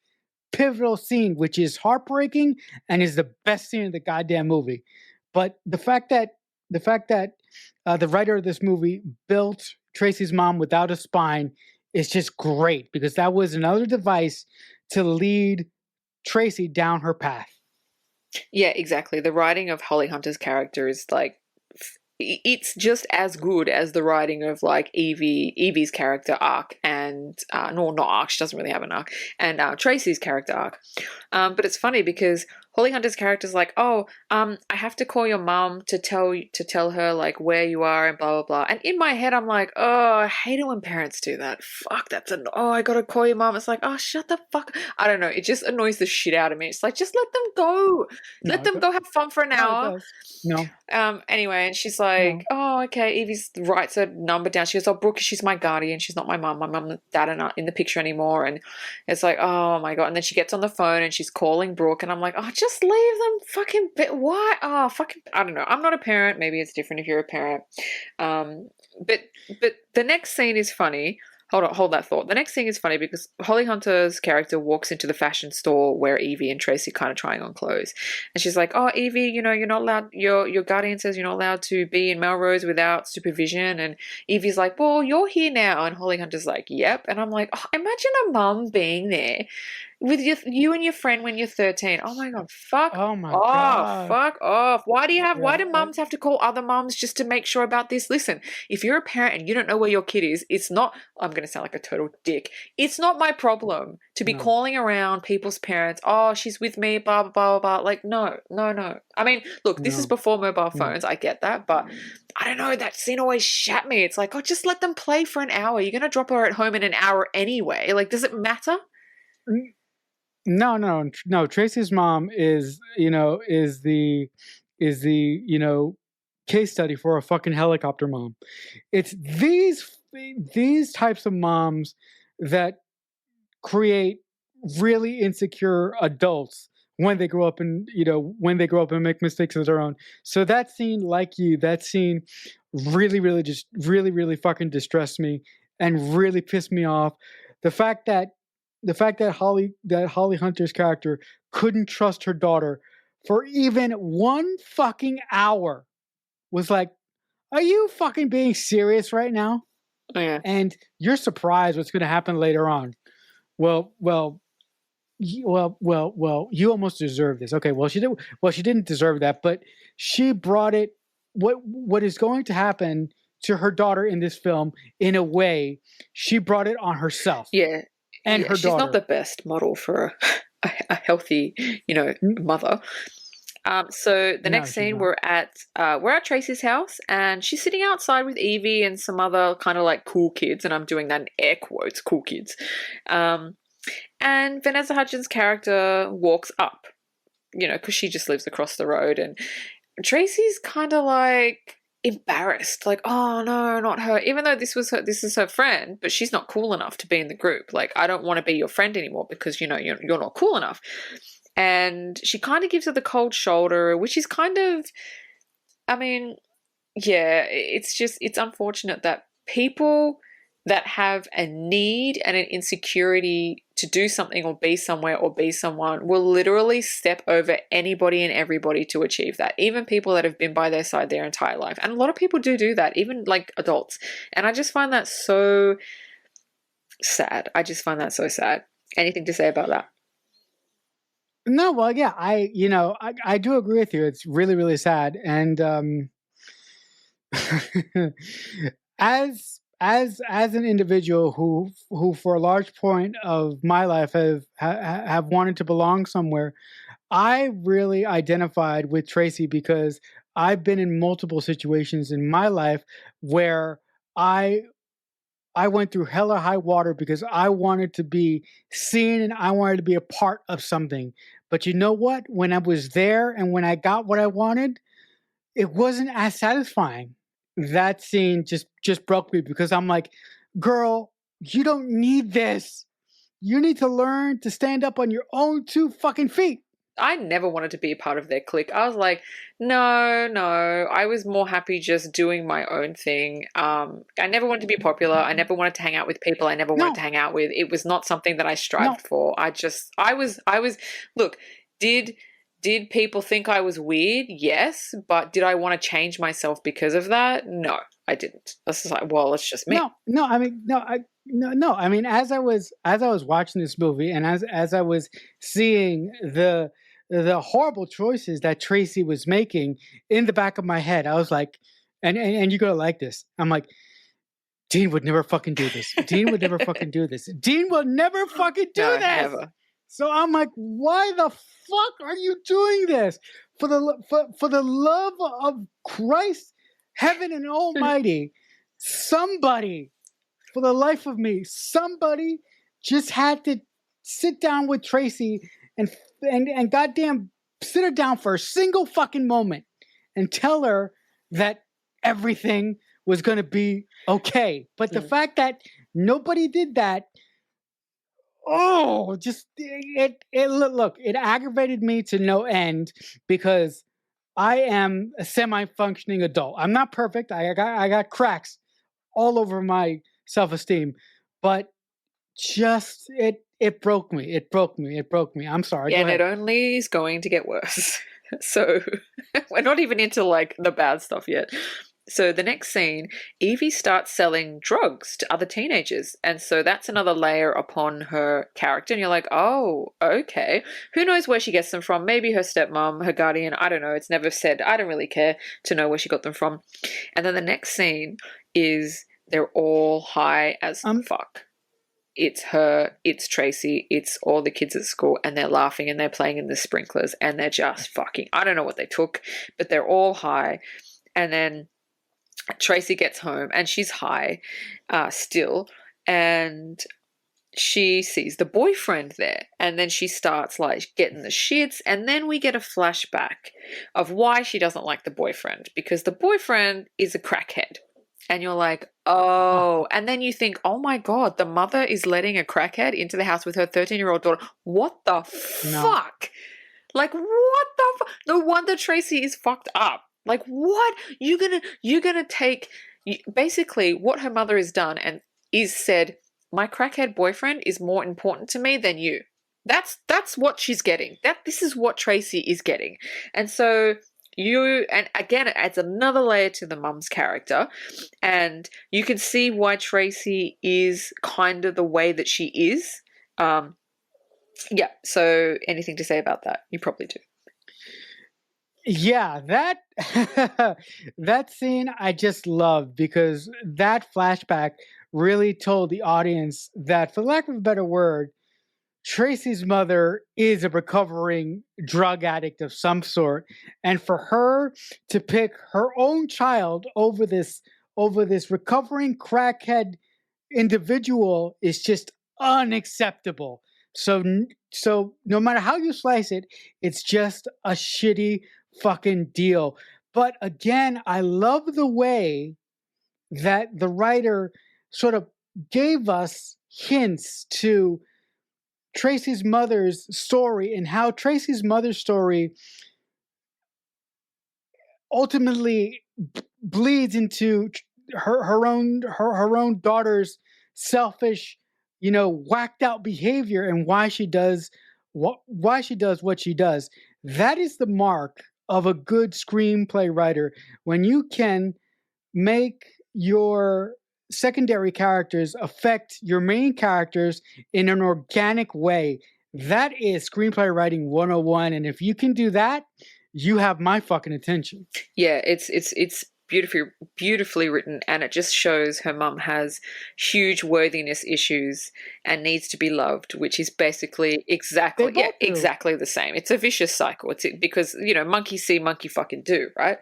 pivotal scene, which is heartbreaking and is the best scene in the goddamn movie. But the fact that the writer of this movie built Tracy's mom without a spine is just great because that was another device to lead Tracy down her path. Yeah, exactly. The writing of Holly Hunter's character is like, it's just as good as the writing of like Evie's character arc and no, not arc, she doesn't really have an arc, and Tracy's character arc. But it's funny because Holly Hunter's character is like, oh, I have to call your mom to tell her like where you are and blah blah blah. And in my head, I'm like, oh, I hate it when parents do that. Fuck, oh, I gotta call your mom. It's like, oh, shut the fuck. I don't know. It just annoys the shit out of me. It's like, just let them go. Let them go have fun for an hour. No. Anyway, and she's like, oh, okay. Evie writes her number down. She goes, oh, Brooke, she's my guardian. She's not my mum. My mum and dad are not in the picture anymore. And it's like, oh my God. And then she gets on the phone and she's calling Brooke. And I'm like, oh, just leave them fucking why? Oh, fucking, I don't know. I'm not a parent. Maybe it's different if you're a parent. But the next scene is funny. Hold that thought. The next thing is funny because Holly Hunter's character walks into the fashion store where Evie and Tracy kind of trying on clothes. And she's like, oh, Evie, you're not allowed, your guardian says you're not allowed to be in Melrose without supervision. And Evie's like, well, you're here now. And Holly Hunter's like, yep. And I'm like, oh, imagine a mum being there with you and your friend when you're 13. Oh my God, fuck off. Fuck off. Why do mums have to call other mums just to make sure about this? Listen, if you're a parent and you don't know where your kid is, it's not, I'm going to sound like a total dick. It's not my problem to be calling around people's parents. Oh, she's with me, blah, blah, blah, blah. Like, no. I mean, look, this is before mobile phones. I get that, but I don't know. That scene always shat me. It's like, oh, just let them play for an hour. You're going to drop her at home in an hour anyway. Like, does it matter? No. Tracy's mom is the case study for a fucking helicopter mom. It's these types of moms that create really insecure adults when they grow up and make mistakes of their own. So that scene really fucking distressed me and really pissed me off. The fact that Holly Hunter's character couldn't trust her daughter for even one fucking hour was like, are you fucking being serious right now? Oh, yeah. And you're surprised what's going to happen later on. Well, you almost deserve this. Okay, well, she didn't deserve that, but she brought it. What is going to happen to her daughter in this film? In a way, she brought it on herself. Yeah. And her daughter. She's not the best model for a healthy, mother. So the No, next she's scene, not. we're at Tracy's house, and she's sitting outside with Evie and some other kind of like cool kids, and I'm doing that in air quotes, cool kids. And Vanessa Hudgens' character walks up, because she just lives across the road, and Tracy's kind of like embarrassed, like, oh no, not her. Even though this is her friend, but she's not cool enough to be in the group. Like, I don't want to be your friend anymore because you're not cool enough. And she kind of gives her the cold shoulder, which is kind of, I mean, yeah, it's unfortunate that people that have a need and an insecurity to do something or be somewhere or be someone will literally step over anybody and everybody to achieve that. Even people that have been by their side their entire life. And a lot of people do that, even like adults. And I just find that so sad. I just find that so sad. Anything to say about that? No, well, yeah, I do agree with you. It's really, really sad, and as an individual who for a large point of my life have wanted to belong somewhere, I really identified with Tracy because I've been in multiple situations in my life where I I went through hella high water because I wanted to be seen and I wanted to be a part of something. But you know what? When I was there and when I got what I wanted, it wasn't as satisfying. That scene just broke me because I'm like, girl, you don't need this. You need to learn to stand up on your own two fucking feet. I never wanted to be a part of their clique. I was like, no, no. I was more happy just doing my own thing. I never wanted to be popular. I never wanted to hang out with people I never wanted to No, hang out with. It was not something that I strived no, for. I was, look, did, did people think I was weird? Yes. But did I want to change myself because of that? No, I didn't. I was just like, well, it's just me. no. I mean, no. I mean, as I was watching this movie and as I was seeing the horrible choices that Tracy was making in the back of my head, I was like, and you're gonna like this. I'm like, Dean would never fucking do this. Dean would never fucking do this. Dean will never fucking do No, this. never. So I'm like, why the fuck are you doing this? For the love of Christ, heaven and Almighty, somebody, for the life of me, somebody just had to sit down with Tracy and goddamn sit her down for a single fucking moment and tell her that everything was going to be okay. But the Mm. fact that nobody did that, just it look, it aggravated me to no end because I am a semi-functioning adult. I'm not perfect. I got cracks all over my self-esteem, but just it broke me. It broke me. It broke me. I'm sorry. Go And it ahead. only is going to get worse. So we're not even into like the bad stuff yet. So the next scene, Evie starts selling drugs to other teenagers. And so that's another layer upon her character. And you're like, oh, okay. Who knows where she gets them from? Maybe her stepmom, her guardian. I don't know. It's never said. I don't really care to know where she got them from. And then the next scene is they're all high as Um, fuck. It's her, it's Tracy, it's all the kids at school, and they're laughing and they're playing in the sprinklers and they're just fucking. I don't know what they took, but they're all high. And then Tracy gets home and she's high still, and she sees the boyfriend there, and then she starts like getting the shits, and then we get a flashback of why she doesn't like the boyfriend, because the boyfriend is a crackhead. And you're like, oh, and then you think, oh my God, the mother is letting a crackhead into the house with her 13-year-old daughter. What the no. fuck? Like, what the fuck? No wonder Tracy is fucked up. Like, what? You're gonna take, basically what her mother has done and is said, my crackhead boyfriend is more important to me than you. That's what she's getting. This is what Tracy is getting. And so and again, it adds another layer to the mum's character, and you can see why Tracy is kind of the way that she is. Yeah, so anything to say about that? You probably do. Yeah, that that scene I just loved because that flashback really told the audience that, for lack of a better word, Tracy's mother is a recovering drug addict of some sort, and for her to pick her own child over this recovering crackhead individual is just unacceptable. So no matter how you slice it, it's just a shitty fucking deal. But again, I love the way that the writer sort of gave us hints to Tracy's mother's story and how Tracy's mother's story ultimately bleeds into her own daughter's selfish, whacked out behavior and why she does what she does. That is the mark of a good screenplay writer, when you can make your secondary characters affect your main characters in an organic way. That is screenplay writing 101. And if you can do that, you have my fucking attention. Yeah, it's beautifully written, and it just shows her mum has huge worthiness issues and needs to be loved, which is basically exactly the same. It's a vicious cycle. It's because monkey see, monkey fucking do, right?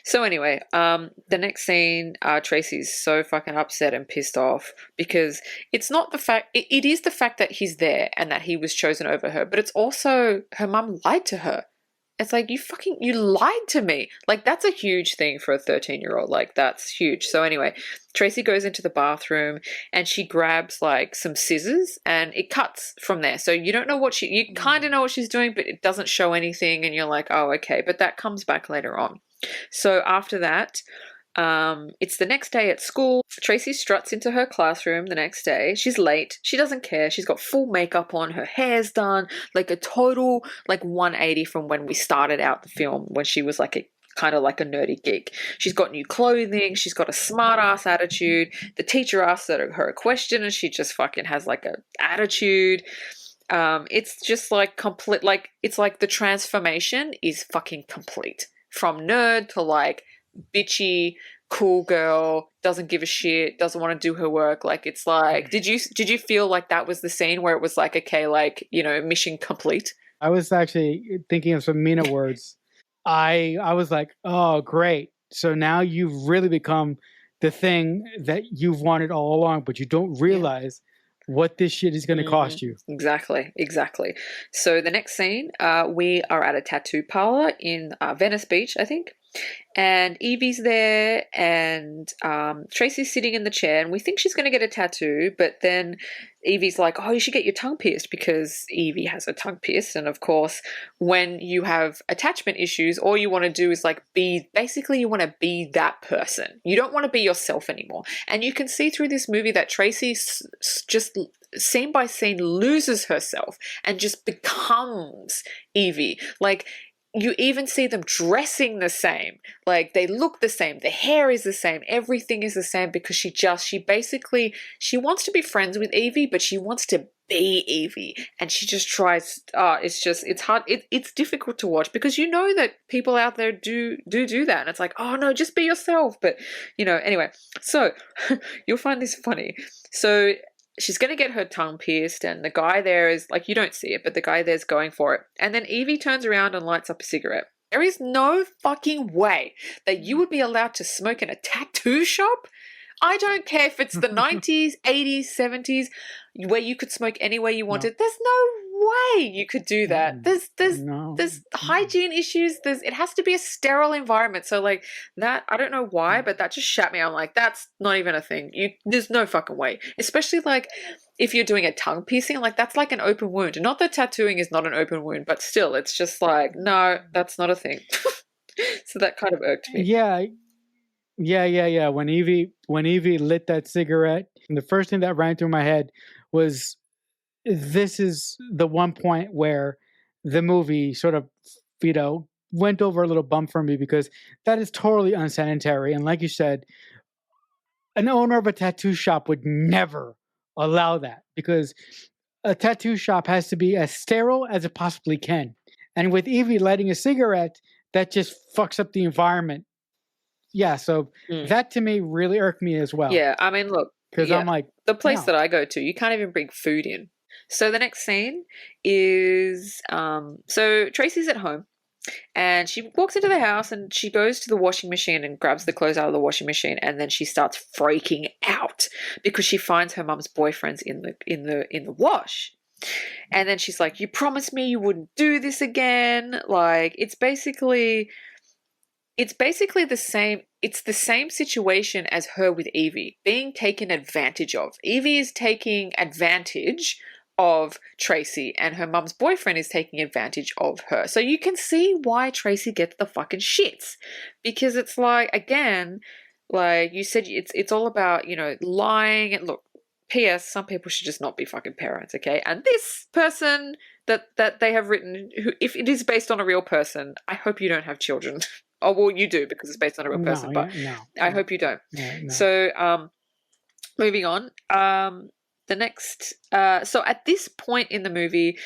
So anyway, the next scene, Tracy's so fucking upset and pissed off because it's not the fact. It is the fact that he's there and that he was chosen over her, but it's also her mum lied to her. It's like, you lied to me. Like, that's a huge thing for a 13-year-old. Like, that's huge. So anyway, Tracy goes into the bathroom and she grabs like some scissors and it cuts from there. So you don't know you kind of know what she's doing, but it doesn't show anything. And you're like, oh, okay. But that comes back later on. So after that, it's the next day at school. Tracy struts into her classroom the next day. She's late. She doesn't care. She's got full makeup on. Her hair's done. Like a total 180 from when we started out the film, when she was like a kind of like a nerdy geek. She's got new clothing. She's got a smart ass attitude. The teacher asks her a question and she just fucking has like a attitude. It's just like complete, like it's like the transformation is fucking complete from nerd to like bitchy cool girl, doesn't give a shit, doesn't want to do her work. Like, it's like, did you feel like that was the scene where it was like, okay, like, mission complete? I was actually thinking of some Mina words. I was like, oh great, so now you've really become the thing that you've wanted all along, but you don't realize what this shit is going to cost you. Exactly. So the next scene, we are at a tattoo parlor in Venice Beach, I think. And Evie's there and Tracy's sitting in the chair and we think she's going to get a tattoo, but then Evie's like, oh, you should get your tongue pierced because Evie has her tongue pierced. And of course, when you have attachment issues, all you want to do is you want to be that person. You don't want to be yourself anymore. And you can see through this movie that Tracy just scene by scene loses herself and just becomes Evie. Like, you even see them dressing the same. Like, they look the same. The hair is the same. Everything is the same because she wants to be friends with Evie, but she wants to be Evie. And she just tries, it's hard. It's difficult to watch because you know that people out there do that. And it's like, oh no, just be yourself. But, anyway, so you'll find this funny. So she's going to get her tongue pierced and the guy there is like, you don't see it, but the guy there's going for it. And then Evie turns around and lights up a cigarette. There is no fucking way that you would be allowed to smoke in a tattoo shop. I don't care if it's the 90s, 80s, 70s, where you could smoke anywhere you wanted. No. There's no way you could do that. There's hygiene issues. It has to be a sterile environment. So like that, I don't know why, but that just shat me. I'm like, that's not even a thing. There's no fucking way. Especially like if you're doing a tongue piercing, like that's like an open wound. Not that tattooing is not an open wound, but still, it's just like, no, that's not a thing. So that kind of irked me. Yeah. When Evie lit that cigarette, the first thing that ran through my head was, this is the one point where the movie sort of, went over a little bump for me, because that is totally unsanitary. And like you said, an owner of a tattoo shop would never allow that, because a tattoo shop has to be as sterile as it possibly can. And with Evie lighting a cigarette, that just fucks up the environment. Yeah, so that to me really irked me as well. Yeah, I mean, look, because I'm like, the place that I go to, you can't even bring food in. So the next scene is so Tracy's at home and she walks into the house and she goes to the washing machine and grabs the clothes out of the washing machine, and then she starts freaking out because she finds her mum's boyfriend's in the wash. And then she's like, "You promised me you wouldn't do this again." Like it's basically the same situation as her with Evie, being taken advantage of. Evie is taking advantage of Tracy and her mum's boyfriend is taking advantage of her. So you can see why Tracy gets the fucking shits, because it's like, again, like you said, it's all about, lying. And look, P.S. some people should just not be fucking parents, okay? And this person that they have written, who, if it is based on a real person, I hope you don't have children. Oh, well, you do because it's based on a real person, but I hope you don't. No. So, moving on. The next, so at this point in the movie,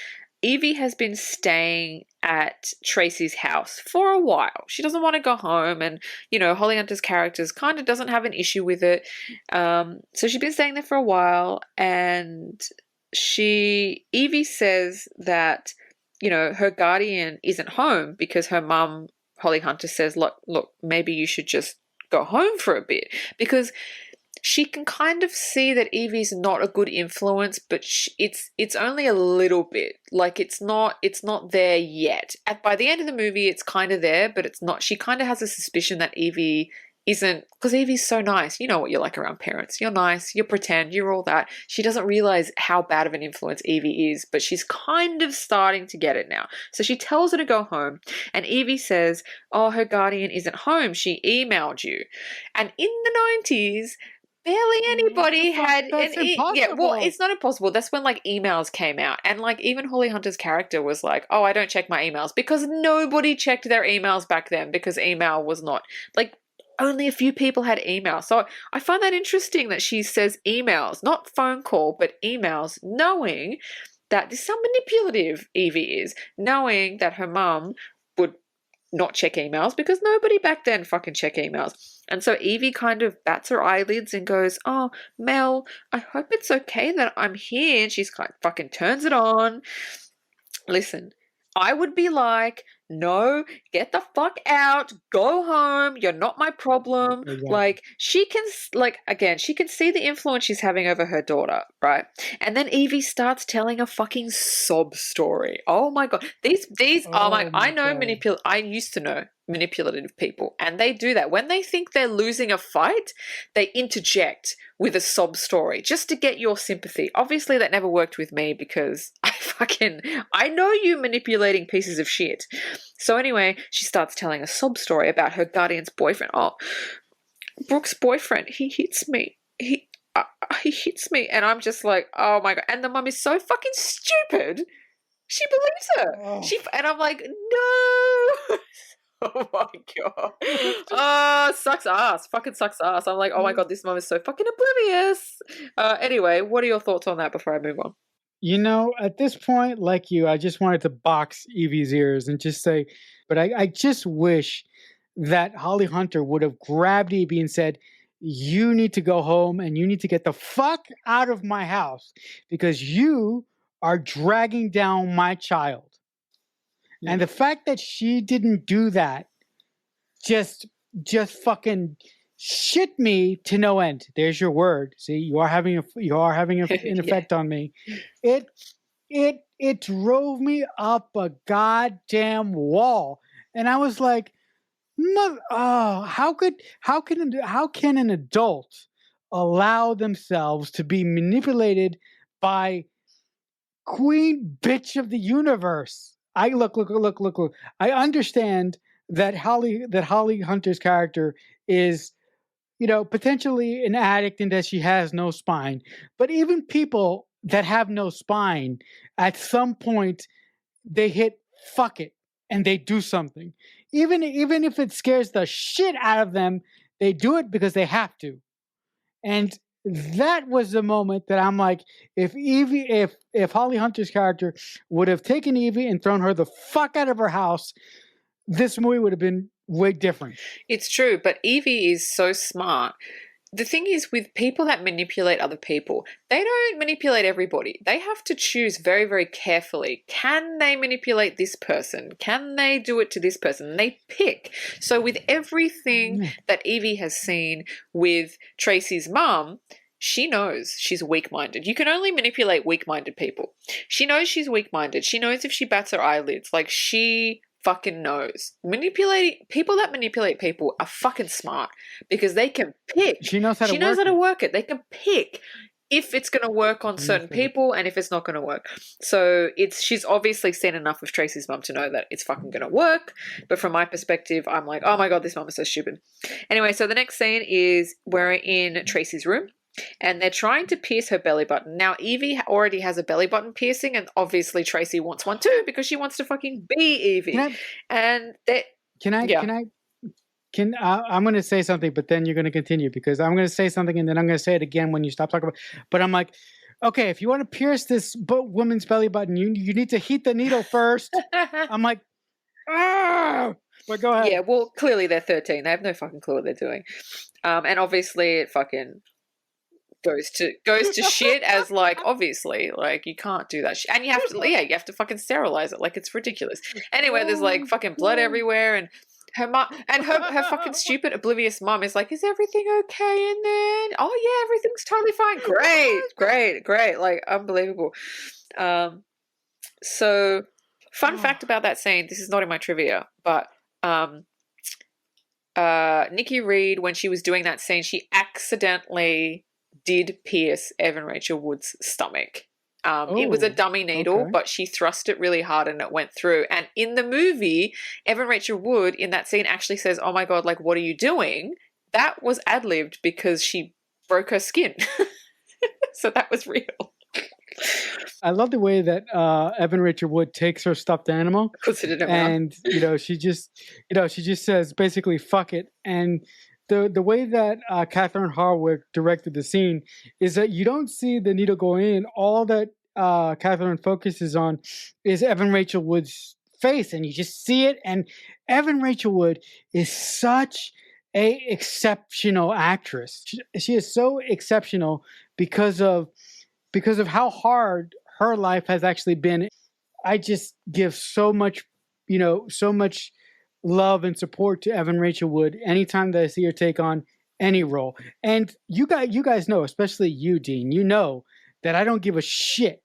Evie has been staying at Tracy's house for a while. She doesn't want to go home, and Holly Hunter's character kind of doesn't have an issue with it. So she's been staying there for a while, and Evie says that her guardian isn't home because her mum, Holly Hunter, says, look, maybe you should just go home for a bit, because she can kind of see that Evie's not a good influence, but it's only a little bit. Like it's not there yet. By the end of the movie, it's kind of there, but it's not. She kind of has a suspicion that Evie isn't, because Evie's so nice. You know what you're like around parents. You're nice, you pretend, you're all that. She doesn't realize how bad of an influence Evie is, but she's kind of starting to get it now. So she tells her to go home, and Evie says, "Oh, her guardian isn't home. She emailed you." And in the 90s, barely anybody had impossible. well, it's not impossible. That's when like emails came out, and like even Holly Hunter's character was like, "Oh, I don't check my emails," because nobody checked their emails back then, because email was not like, only a few people had email. So I find that interesting that she says emails, not phone call, but emails, knowing that this is how manipulative Evie is, knowing that her mum would not check emails because nobody back then fucking check emails. And so Evie kind of bats her eyelids and goes, "Oh, Mel, I hope it's okay that I'm here." And she's kind of fucking turns it on. Listen, I would be like, "No, get the fuck out, go home, you're not my problem." Exactly. Like, she can see the influence she's having over her daughter, right? And then Evie starts telling a fucking sob story. Oh my God. These are I used to know manipulative people, and they do that. When they think they're losing a fight, they interject with a sob story just to get your sympathy. Obviously, that never worked with me because I know you manipulating pieces of shit. So anyway, she starts telling a sob story about her guardian's boyfriend. "Oh, Brooke's boyfriend, he hits me. He hits me." And I'm just like, oh my God. And the mum is so fucking stupid. She believes her. Oh. And I'm like, no. Oh my God. Oh, sucks ass. Fucking sucks ass. I'm like, oh my God, this mum is so fucking oblivious. Anyway, what are your thoughts on that before I move on? At this point, like you, I just wanted to box Evie's ears and just say, but I just wish that Holly Hunter would have grabbed Evie and said, "You need to go home and you need to get the fuck out of my house because you are dragging down my child." Yeah. And the fact that she didn't do that just fucking shit me to no end. There's your word. See, you are having an effect on me. It drove me up a goddamn wall, and I was like, how can an adult allow themselves to be manipulated by queen bitch of the universe? Look. I understand that Holly Hunter's character is, potentially an addict and that she has no spine. But even people that have no spine, at some point, they hit fuck it and they do something. Even if it scares the shit out of them, they do it because they have to. And that was the moment that I'm like, if Holly Hunter's character would have taken Evie and thrown her the fuck out of her house, this movie would have been way different. It's true, but Evie is so smart the thing is with people that manipulate other people, they don't manipulate everybody. They have to choose very, very carefully. Can they manipulate this person? Can they do it to this person? And they pick. So with everything that Evie has seen with Tracy's mum, she knows she's weak-minded. You can only manipulate weak-minded people. She knows she's weak-minded. She knows if she bats her eyelids. Like, she fucking knows. People that manipulate people are fucking smart because they can pick. She knows how to work it. They can pick if it's going to work on certain people and if it's not going to work. So she's obviously seen enough of Tracy's mum to know that it's fucking going to work. But from my perspective, I'm like, oh my God, this mum is so stupid. Anyway, so the next scene is we're in Tracy's room. And they're trying to pierce her belly button. Now, Evie already has a belly button piercing, and obviously Tracy wants one too because she wants to fucking be Evie. I'm going to say something, but then you're going to continue because I'm going to say something and then I'm going to say it again when you stop talking about it. But I'm like, okay, if you want to pierce this woman's belly button, you need to heat the needle first. I'm like, ah! But go ahead. Yeah, well, clearly they're 13. They have no fucking clue what they're doing. And obviously it fucking goes to shit as like, obviously, like you can't do that shit. And you have to fucking sterilize it. Like, it's ridiculous. Anyway, there's like fucking blood everywhere, and her mom and her fucking stupid oblivious mom is like, is everything okay in there? Oh yeah, everything's totally fine. Great, like unbelievable. So fun fact about that scene, this is not in my trivia, but Nikki Reed, when she was doing that scene, she accidentally did pierce Evan Rachel Wood's stomach. It was a dummy needle, but she thrust it really hard and it went through. And in the movie, Evan Rachel Wood in that scene actually says, oh my God, like, what are you doing? That was ad-libbed because she broke her skin. So that was real. I love the way that Evan Rachel Wood takes her stuffed animal and she just says basically fuck it. And the way that Catherine Harwick directed the scene is that you don't see the needle go in. All that Catherine focuses on is Evan Rachel Wood's face, and you just see it. And Evan Rachel Wood is such a exceptional actress. She is so exceptional because of how hard her life has actually been. I just give so much love and support to Evan Rachel Wood anytime that I see her take on any role. And you guys know, especially you, Dean, you know that I don't give a shit.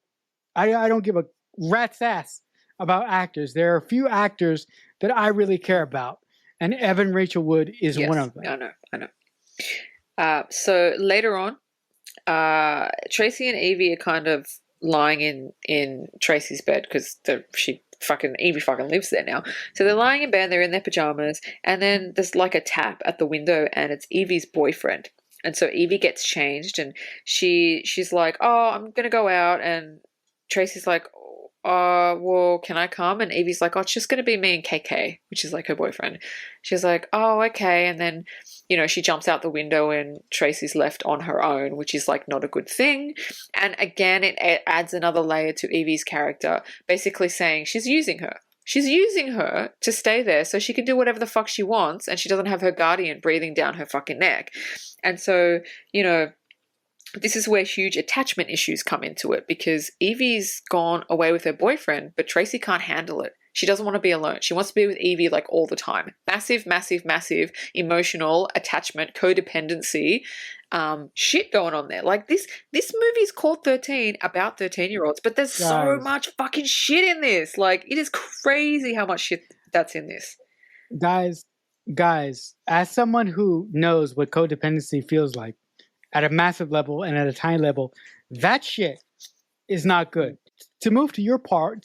I don't give a rat's ass about actors. There are a few actors that I really care about, and Evan Rachel Wood is one of them. I know. So later on, Tracy and Evie are kind of lying in Tracy's bed because Evie fucking lives there now. So they're lying in bed, they're in their pajamas, and then there's like a tap at the window and it's Evie's boyfriend. And so Evie gets changed and she's like, oh, I'm going to go out. And Tracy's like, well, can I come? And Evie's like, oh, it's just going to be me and KK, which is like her boyfriend. She's like, oh, okay. And then, she jumps out the window and Tracy's left on her own, which is like not a good thing. And again, it adds another layer to Evie's character, basically saying she's using her. She's using her to stay there so she can do whatever the fuck she wants and she doesn't have her guardian breathing down her fucking neck. And so, this is where huge attachment issues come into it because Evie's gone away with her boyfriend, but Tracy can't handle it. She doesn't want to be alone. She wants to be with Evie like all the time. Massive, massive, massive emotional attachment, codependency, shit going on there. Like this movie's called 13 about 13-year-olds, but there's so much fucking shit in this. Like, it is crazy how much shit that's in this. Guys, as someone who knows what codependency feels like at a massive level and at a tiny level, that shit is not good. To move to your point,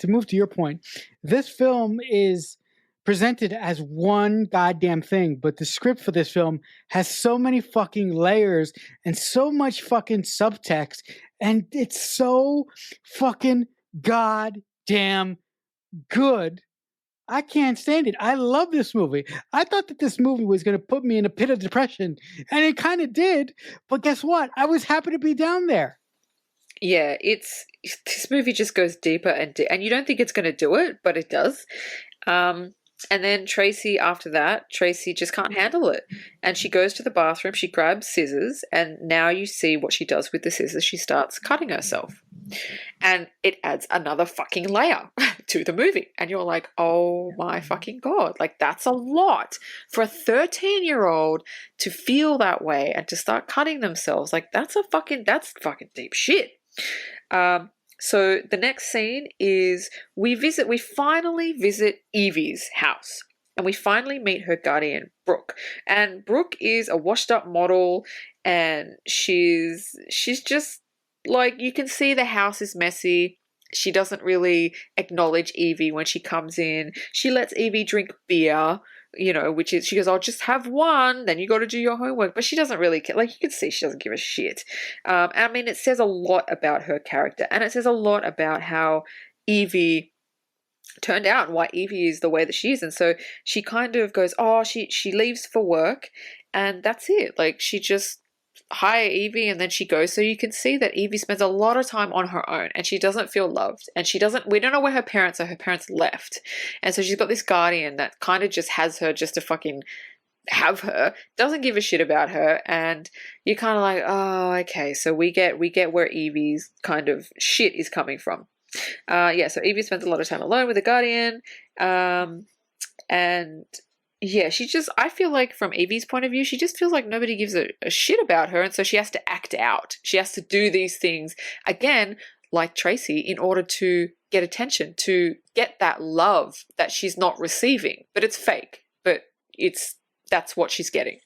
this film is presented as one goddamn thing, but the script for this film has so many fucking layers and so much fucking subtext, and it's so fucking goddamn good. I can't stand it. I love this movie. I thought that this movie was going to put me in a pit of depression, and it kind of did, but guess what? I was happy to be down there. Yeah, this movie just goes deeper and you don't think it's going to do it, but it does. And then Tracy, after that, Tracy just can't handle it. And she goes to the bathroom, she grabs scissors, and now you see what she does with the scissors. She starts cutting herself. And it adds another fucking layer to the movie. And you're like, oh my fucking God. Like, that's a lot for a 13-year-old to feel that way and to start cutting themselves. Like, that's fucking deep shit. So the next scene is we finally visit Evie's house. And we finally meet her guardian, Brooke. And Brooke is a washed up model, and she's just like, you can see the house is messy. She doesn't really acknowledge Evie when she comes in. She lets Evie drink beer, which is, she goes, I'll just have one, then you got to do your homework. But she doesn't really care. Like, you can see she doesn't give a shit. I mean, it says a lot about her character, and it says a lot about how Evie turned out and why Evie is the way that she is. And so she kind of goes, she leaves for work, and that's it. Like, she just hire Evie and then she goes. So you can see that Evie spends a lot of time on her own, and she doesn't feel loved, and we don't know where her parents are. Her parents left, and so she's got this guardian that kind of just has her just to fucking have her, doesn't give a shit about her. And you're kind of like, oh, okay, so we get where Evie's kind of shit is coming from. So Evie spends a lot of time alone with the guardian, and yeah, I feel like from Evie's point of view, she just feels like nobody gives a shit about her, and so she has to act out. She has to do these things, again, like Tracy, in order to get attention, to get that love that she's not receiving. But it's fake, but that's what she's getting.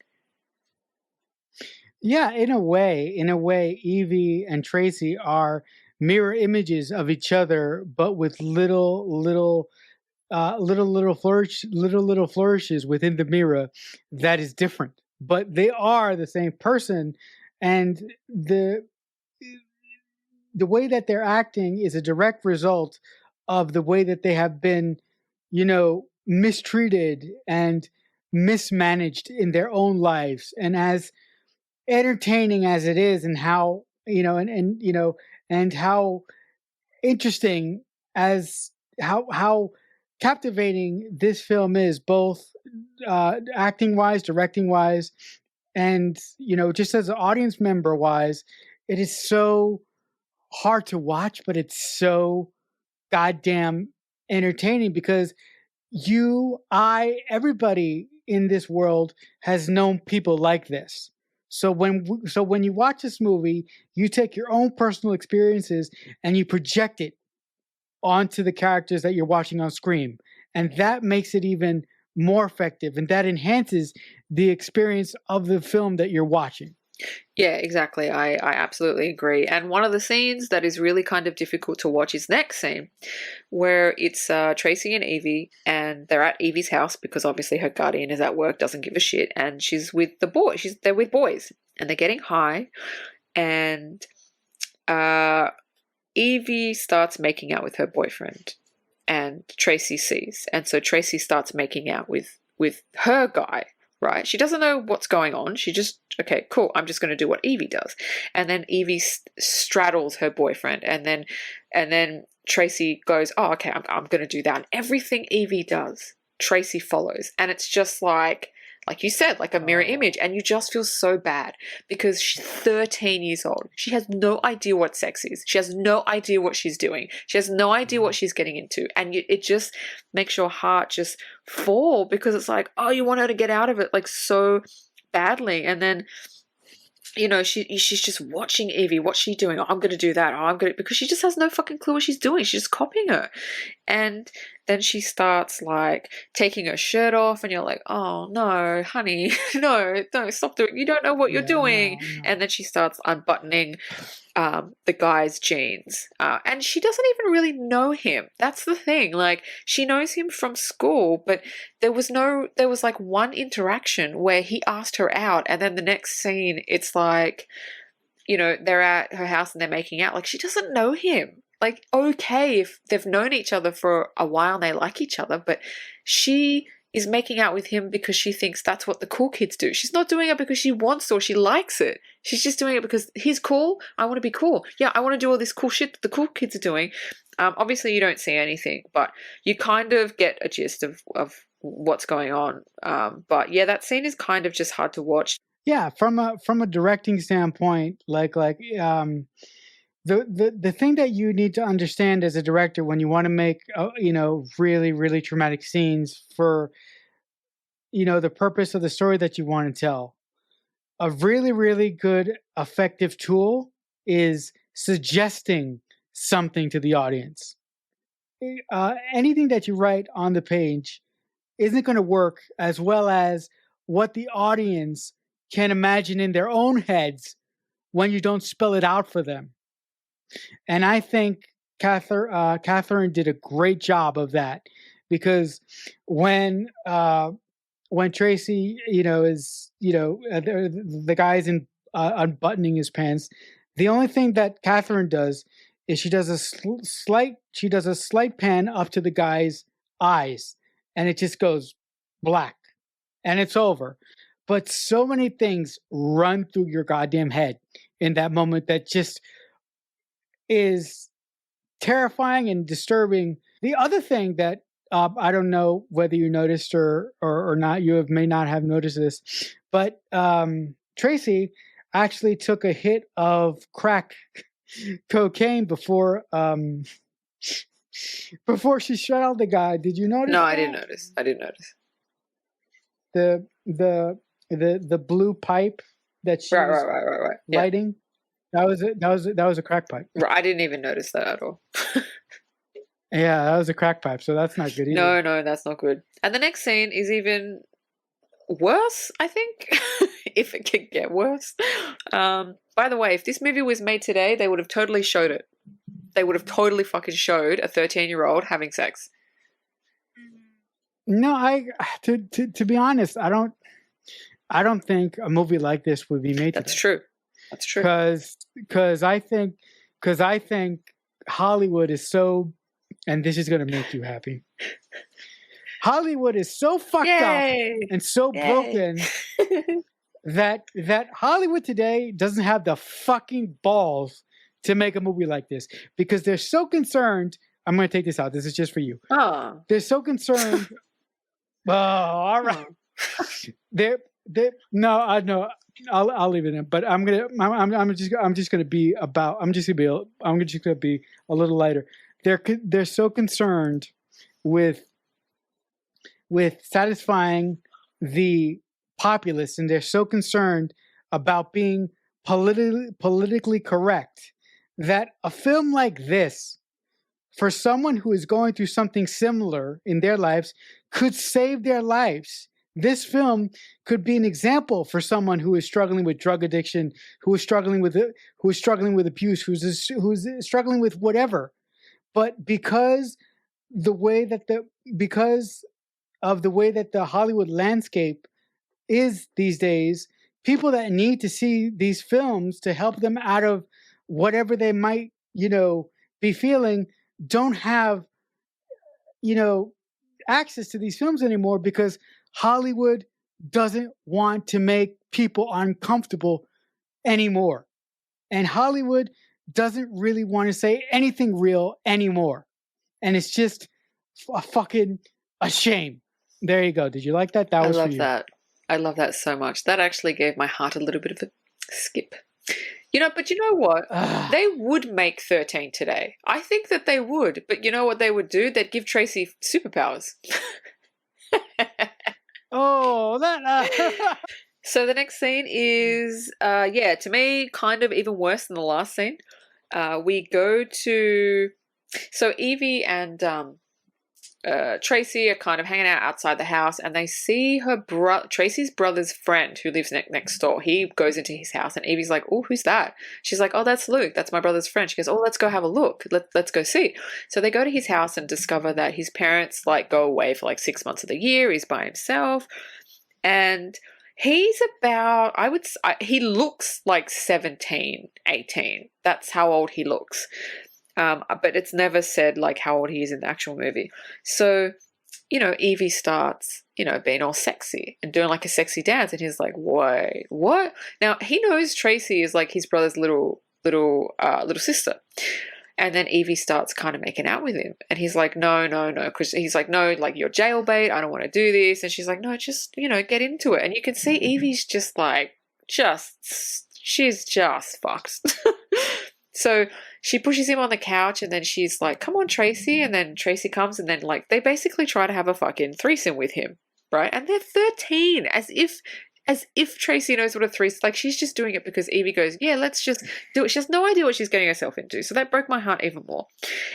Yeah, in a way, Evie and Tracy are mirror images of each other, but with little flourishes within the mirror that is different. But they are the same person, and the way that they're acting is a direct result of the way that they have been, mistreated and mismanaged in their own lives. And as entertaining as it is, and how and how interesting, as how captivating this film is, both acting wise, directing wise, and just as an audience member wise, it is so hard to watch, but it's so goddamn entertaining, because everybody in this world has known people like this. So when you watch this movie, you take your own personal experiences and you project it onto the characters that you're watching on screen. And that makes it even more effective, and that enhances the experience of the film that you're watching. Yeah, exactly. I absolutely agree. And one of the scenes that is really kind of difficult to watch is the next scene, where it's Tracy and Evie, and they're at Evie's house because obviously her guardian is at work, doesn't give a shit, and she's with the boy. They're with boys, and they're getting high, and Evie starts making out with her boyfriend, and Tracy sees, and so Tracy starts making out with her guy. Right? She doesn't know what's going on. She just, okay, cool, I'm just going to do what Evie does. And then Evie straddles her boyfriend, and then Tracy goes, oh, okay, I'm going to do that. And everything Evie does, Tracy follows. And it's just like you said, like a mirror image. And you just feel so bad, because she's 13 years old. She has no idea what sex is. She has no idea what she's doing. She has no idea what she's getting into. And it just makes your heart just fall, because it's like, oh, you want her to get out of it like so badly. And then, she's just watching Evie. What's she doing? Oh, I'm going to do that. Oh, because she just has no fucking clue what she's doing. She's just copying her. And then she starts like taking her shirt off, and you're like, oh no, honey, no, stop doing. You don't know what you're doing. No. And then she starts unbuttoning the guy's jeans, and she doesn't even really know him. That's the thing. Like, she knows him from school, but there was like one interaction where he asked her out, and then the next scene, it's like, they're at her house and they're making out. Like, she doesn't know him. Like, okay, if they've known each other for a while and they like each other, but she is making out with him because she thinks that's what the cool kids do. She's not doing it because she wants to or she likes it. She's just doing it because he's cool. I want to be cool. Yeah, I want to do all this cool shit that the cool kids are doing. Obviously, you don't see anything, but you kind of get a gist of what's going on. But yeah, that scene is kind of just hard to watch. Yeah, from a directing standpoint, the thing that you need to understand as a director when you want to make really really traumatic scenes for the purpose of the story that you want to tell, a really really good effective tool is suggesting something to the audience. Anything that you write on the page isn't going to work as well as what the audience can imagine in their own heads when you don't spell it out for them. And I think Catherine did a great job of that, because when Tracy, is the guy's unbuttoning his pants, the only thing that Catherine does is she does a slight pan up to the guy's eyes, and it just goes black, and it's over. But so many things run through your goddamn head in that moment that just is terrifying and disturbing. The other thing that I don't know whether you noticed or not, may not have noticed this, but Tracy actually took a hit of crack cocaine before she shot out the guy. Did you notice? No, that? I didn't notice. The blue pipe that she was lighting. Yeah. That was a crack pipe. I didn't even notice that at all. Yeah, that was a crack pipe, so that's not good either. No, that's not good. And the next scene is even worse, I think, if it could get worse. By the way, if this movie was made today, they would have totally showed it. They would have totally fucking showed a 13-year-old having sex. No, to be honest, I don't think a movie like this would be made today. That's true. Because I think Hollywood is so, and this is going to make you happy. Hollywood is so fucked up and so broken that Hollywood today doesn't have the fucking balls to make a movie like this, because they're so concerned. I'm going to take this out. This is just for you. Oh. They're so concerned. Oh, all right. No, I know. I'll leave it in. But I'm just gonna be a little lighter. They're so concerned with satisfying the populace, and they're so concerned about being politically correct, that a film like this, for someone who is going through something similar in their lives, could save their lives. This film could be an example for someone who is struggling with drug addiction, who is struggling with abuse, who's struggling with whatever. But because of the way that the Hollywood landscape is these days, people that need to see these films to help them out of whatever they might, be feeling, don't have, access to these films anymore, because Hollywood doesn't want to make people uncomfortable anymore. And Hollywood doesn't really want to say anything real anymore. And it's just a shame. There you go. Did you like that? I love that. I love that so much. That actually gave my heart a little bit of a skip. But you know what? They would make 13 today. I think that they would. But you know what they would do? They'd give Tracy superpowers. Oh, that. So the next scene is, to me, kind of even worse than the last scene. We go to, so Evie and Tracy are kind of hanging out outside the house, and they see Tracy's brother's friend who lives next door. He goes into his house, and Evie's like, "Oh, who's that?" She's like, "Oh, that's Luke. That's my brother's friend." She goes, "Oh, let's go have a look. Let's go see." So they go to his house and discover that his parents go away for 6 months of the year. He's by himself, and he's about, he looks like 17, 18. That's how old he looks. But it's never said how old he is in the actual movie. So, Evie starts, being all sexy and doing a sexy dance. And he's like, wait, what? Now he knows Tracy is his brother's little sister. And then Evie starts kind of making out with him. And he's like, no, no, no. Because he's like, no, like, you're jailbait. I don't want to do this. And she's like, no, just, get into it. And you can see Evie's just like, she's just fucked. So she pushes him on the couch and then she's like, come on, Tracy. And then Tracy comes and then, like, they basically try to have a fucking threesome with him, right? And they're 13, as if Tracy knows what a threesome, like, she's just doing it because Evie goes, yeah, let's just do it. She has no idea what she's getting herself into. So that broke my heart even more.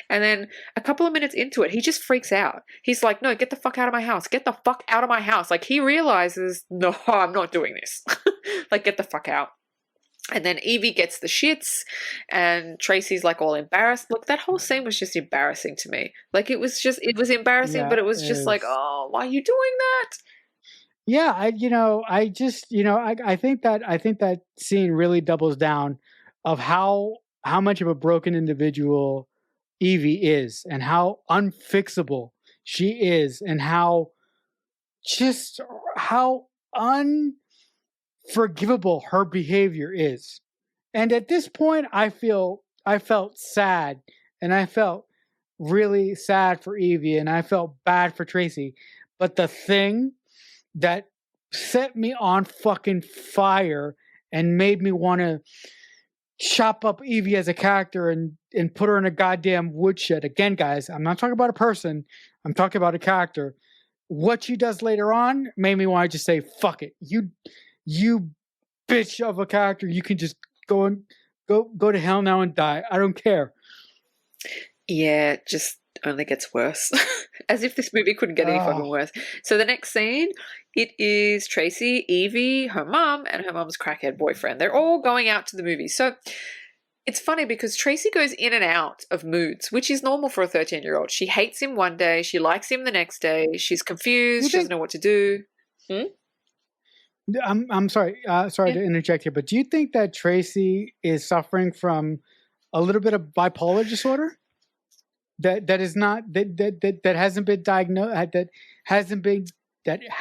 And then a couple of minutes into it, he just freaks out. He's like, no, get the fuck out of my house. Get the fuck out of my house. Like, he realizes, no, I'm not doing this. Like, get the fuck out. And then Evie gets the shits and Tracy's like all embarrassed. Look, that whole scene was just embarrassing to me. Like, it was embarrassing, Yeah, but it was just like, oh, why are you doing that? Yeah, I think that scene really doubles down of how much of a broken individual Evie is and how unfixable she is and how unforgivable her behavior is. And at this point I felt sad, and I felt really sad for Evie, and I felt bad for Tracy. But the thing that set me on fucking fire and made me want to chop up Evie as a character and put her in a goddamn woodshed. Again, guys, I'm not talking about a person. I'm talking about a character. What she does later on made me want to just say, fuck it. You bitch of a character. You can just go to hell now and die. I don't care. Yeah, just only gets worse. As if this movie couldn't get any fucking worse. So the next scene, it is Tracy, Evie, her mum, and her mum's crackhead boyfriend. They're all going out to the movies. So it's funny because Tracy goes in and out of moods, which is normal for a 13-year-old. She hates him one day, she likes him the next day, she's confused, she doesn't know what to do. I'm sorry, to interject here, but do you think that Tracy is suffering from a little bit of bipolar disorder? That hasn't been diagnosed, that hasn't been diagnosed?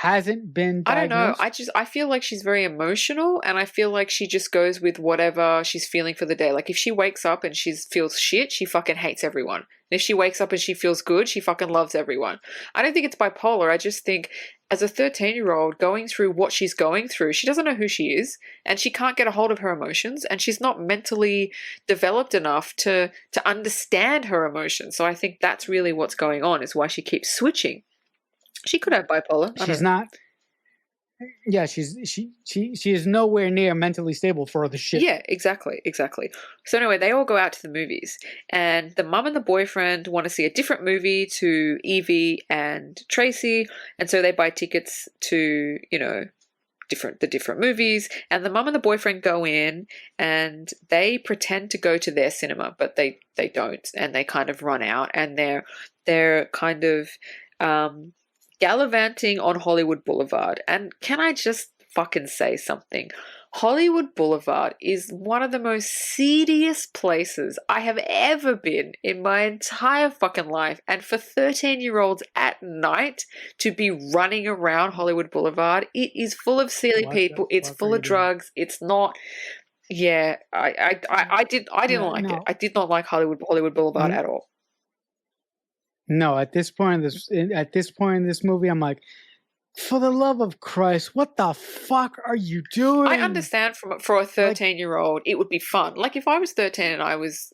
I don't know. I feel like she's very emotional, and I feel like she just goes with whatever she's feeling for the day. Like, if she wakes up and she feels shit, she fucking hates everyone. And if she wakes up and she feels good, she fucking loves everyone. I don't think it's bipolar. I just think as a 13-year-old going through what she's going through, she doesn't know who she is, and she can't get a hold of her emotions, and she's not mentally developed enough to understand her emotions. So I think that's really what's going on, is why she keeps switching. She could have bipolar. She's not. Yeah, she is nowhere near mentally stable for the shit. Yeah, exactly. So anyway, they all go out to the movies, and the mum and the boyfriend want to see a different movie to Evie and Tracy, and so they buy tickets to, the different movies, and the mum and the boyfriend go in and they pretend to go to their cinema, but they don't, and they kind of run out, and they're kind of gallivanting on Hollywood Boulevard. And can I just fucking say something? Hollywood Boulevard is one of the most seediest places I have ever been in my entire fucking life. And for 13-year-olds at night to be running around Hollywood Boulevard, it is full of silly people. It's full of drugs. It's not. Yeah, I didn't like it. I did not like Hollywood Boulevard at all. No, at this point in this movie, I'm like, for the love of Christ, what the fuck are you doing? I understand for a 13-year-old, it would be fun. Like, if I was 13 and I was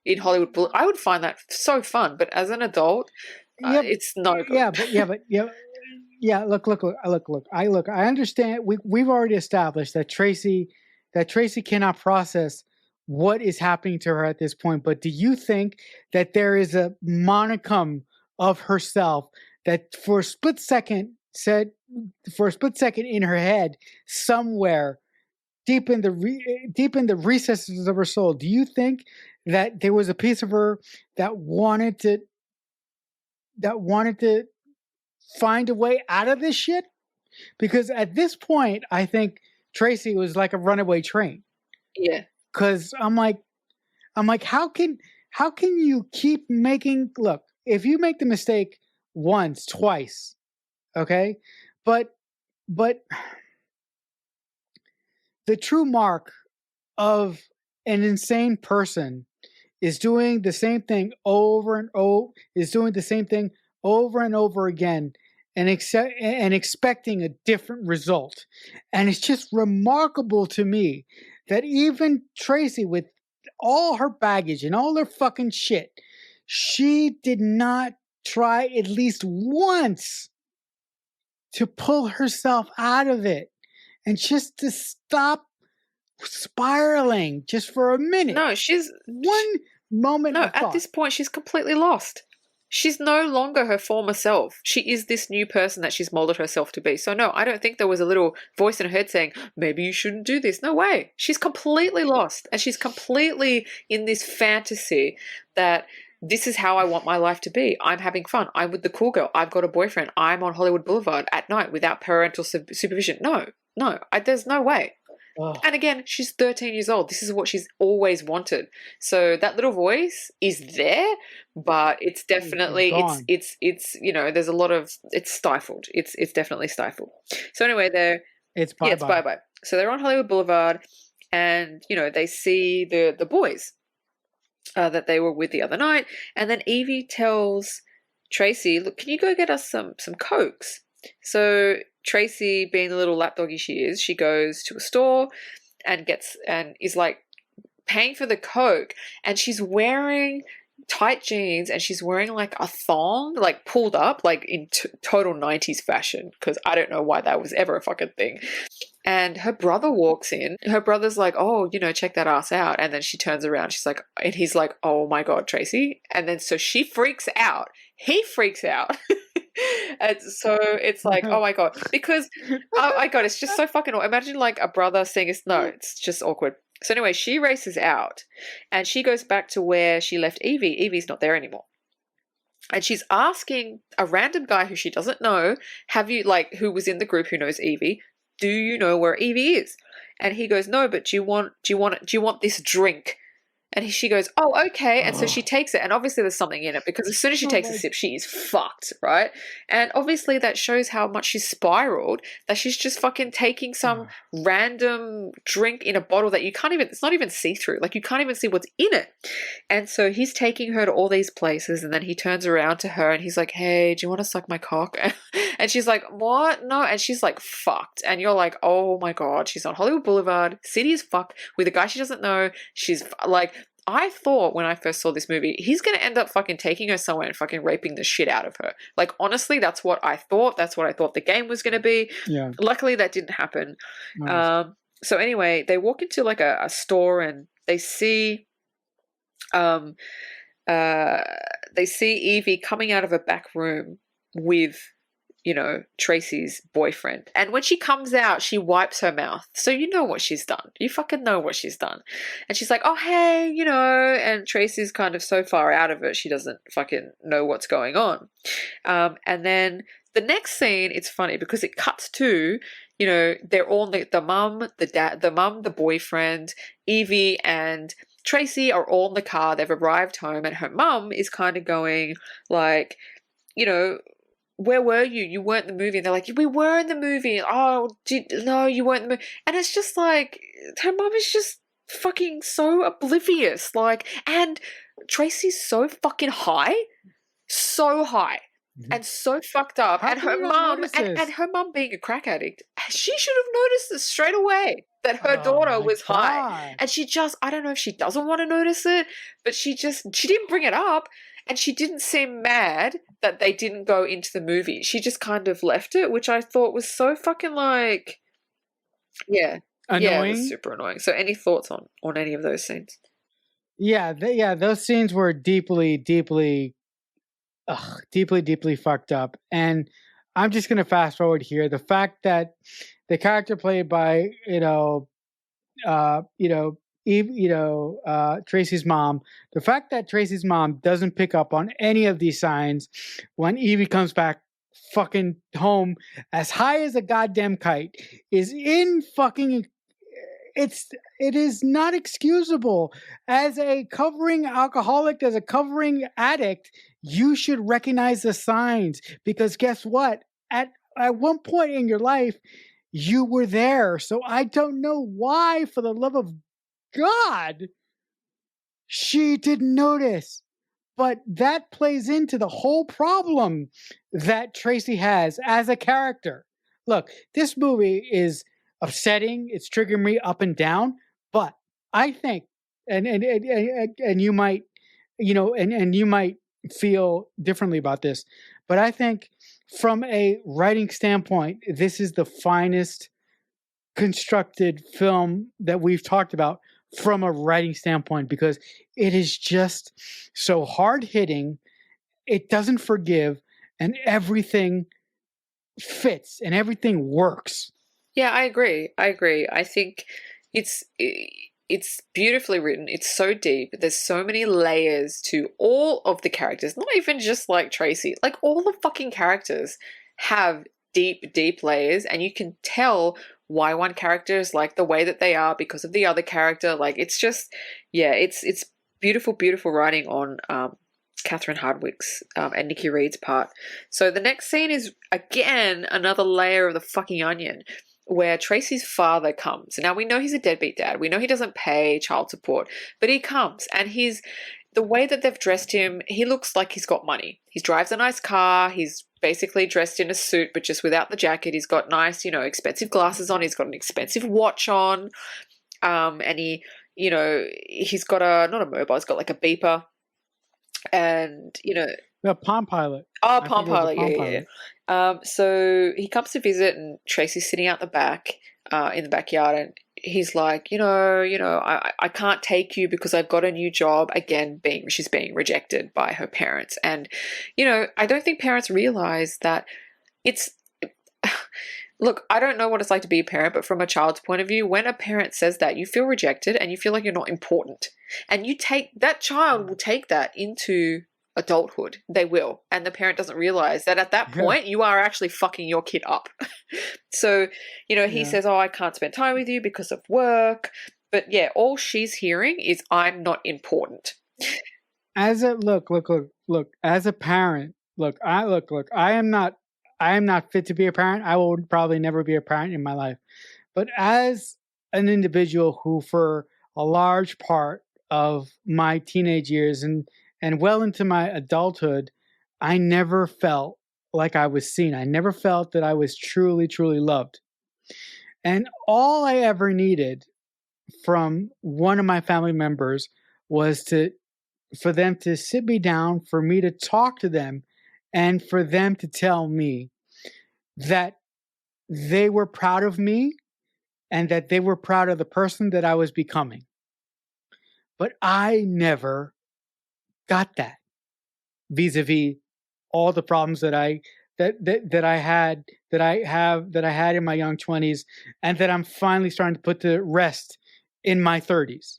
in Hollywood, I would find that so fun. But as an adult, it's no good. Look. I understand. We've already established that Tracy cannot process what is happening to her at this point. But do you think that there is a monicum of herself that for a split second in her head, somewhere deep in the recesses of her soul, do you think that there was a piece of her that wanted to find a way out of this shit? Because at this point, I think Tracy was like a runaway train. Yeah. Because I'm like, how can you keep making? Look, if you make the mistake once, twice, okay, but the true mark of an insane person is doing the same thing over and over again, and expecting a different result. And it's just remarkable to me that even Tracy, with all her baggage and all her fucking shit, she did not try at least once to pull herself out of it and just to stop spiraling just for a minute. No, she's one moment. No, of at thought. this point, she's completely lost. She's no longer her former self. She is this new person that she's molded herself to be. So no, I don't think there was a little voice in her head saying, maybe you shouldn't do this. No way. She's completely lost. And she's completely in this fantasy that this is how I want my life to be. I'm having fun. I'm with the cool girl. I've got a boyfriend. I'm on Hollywood Boulevard at night without parental supervision. No, there's no way. Oh. And again, she's 13 years old. This is what she's always wanted. So that little voice is there, but it's definitely it's there's a lot of, it's stifled. It's definitely stifled. So anyway, it's bye-bye. So they're on Hollywood Boulevard, and they see the boys that they were with the other night, and then Evie tells Tracy, "Look, can you go get us some Cokes?" So Tracy, being the little lapdoggy she is, she goes to a store and is like paying for the Coke, and she's wearing tight jeans and she's wearing like a thong, like pulled up, like in total 90s fashion, because I don't know why that was ever a fucking thing. And her brother walks in. Her brother's like, "Oh, check that ass out." And then she turns around. She's like, and he's like, "Oh my God, Tracy." And then so she freaks out. He freaks out. And so it's like, oh my God, because oh my God, it's just so fucking awkward. Imagine like a brother saying it's just awkward. So anyway, she races out and she goes back to where she left Evie. Evie's not there anymore. And she's asking a random guy who she doesn't know, who was in the group who knows Evie, "Do you know where Evie is?" And he goes, "No, but do you want this drink?" And she goes, "Oh, okay." And so she takes it, and obviously there's something in it, because as soon as she takes a sip, she is fucked, right? And obviously that shows how much she's spiraled, that she's just fucking taking some random drink in a bottle that it's not even see-through. Like, you can't even see what's in it. And so he's taking her to all these places, and then he turns around to her and he's like, "Hey, do you want to suck my cock?" And she's like, "What? No." And she's like, fucked. And you're like, oh my God, she's on Hollywood Boulevard, city as fuck, with a guy she doesn't know. She's like, I thought when I first saw this movie, he's going to end up fucking taking her somewhere and fucking raping the shit out of her. Like, honestly, that's what I thought. That's what I thought the game was going to be. Yeah. Luckily, that didn't happen. Nice. So anyway, they walk into like a store, and they see Evie coming out of a back room with Tracy's boyfriend. And when she comes out, she wipes her mouth. So you know what she's done. You fucking know what she's done. And she's like, "Oh, hey," and Tracy's kind of so far out of it, she doesn't fucking know what's going on. And then the next scene, it's funny because it cuts to, they're all the mum, the dad, the boyfriend, Evie and Tracy are all in the car. They've arrived home, and her mum is kind of going like, "Where were you? You weren't in the movie." And they're like, "We were in the movie." "Oh, no, you weren't in the movie." And it's just like, her mum is just fucking so oblivious. Like, and Tracy's so fucking high. So high. And so fucked up. How and can her you not mum, notice and this? her mum being a crack addict, she should have noticed this straight away, that her daughter was high. And she just, I don't know if she doesn't want to notice it, but she didn't bring it up. And she didn't seem mad that they didn't go into the movie. She just kind of left it, which I thought was so fucking like, annoying. Yeah, it was super annoying. So any thoughts on any of those scenes? Yeah, those scenes were deeply, deeply fucked up. And I'm just gonna fast forward here. The fact that the character played by Tracy's mom, the fact that Tracy's mom doesn't pick up on any of these signs when Evie comes back fucking home as high as a goddamn kite is it is not excusable. As a covering alcoholic, as a covering addict, you should recognize the signs, because guess what? At one point in your life, you were there. So I don't know why, for the love of God, she didn't notice. But that plays into the whole problem that Tracy has as a character. Look, this movie is upsetting. It's triggering me up and down. But I think, and you might, and you might feel differently about this, but I think from a writing standpoint, this is the finest constructed film that we've talked about from a writing standpoint, because it is just so hard hitting. It doesn't forgive, and everything fits and everything works. Yeah, I agree. I think it's it's beautifully written. It's so deep. There's so many layers to all of the characters. Not even just like Tracy. Like all the fucking characters have deep, deep layers, and you can tell why one character is like the way that they are because of the other character. Like it's just, yeah, it's beautiful, beautiful writing on Catherine Hardwicke's and Nikki Reed's part. So the next scene is again another layer of the fucking onion, where Tracy's father comes. Now we know he's a deadbeat dad. We know he doesn't pay child support, but he comes, and the way that they've dressed him, he looks like he's got money. He drives a nice car. He's basically dressed in a suit, but just without the jacket. He's got nice, expensive glasses on. He's got an expensive watch on. And he's got not a mobile. He's got like a beeper. And, The Palm Pilot. Oh, Palm Pilot, yeah. So he comes to visit, and Tracy's sitting out the back, in the backyard, and he's like, I can't take you because I've got a new job. Again, she's being rejected by her parents, and I don't think parents realize that it's. Look, I don't know what it's like to be a parent, but from a child's point of view, when a parent says that, you feel rejected and you feel like you're not important, and that child will take that into adulthood. They will, and the parent doesn't realize that at that point you are actually fucking your kid up. So he says, oh, I can't spend time with you because of work, but yeah, all she's hearing is I'm not important. As a look as a parent, I am not fit to be a parent. I will probably never be a parent in my life, but as an individual who for a large part of my teenage years and well into my adulthood, I never felt like I was seen. I never felt that I was truly, truly loved. And all I ever needed from one of my family members was for them to sit me down, for me to talk to them, and for them to tell me that they were proud of me and that they were proud of the person that I was becoming. But I never got that vis-a-vis all the problems that I had in my young 20s, and that I'm finally starting to put to rest in my 30s.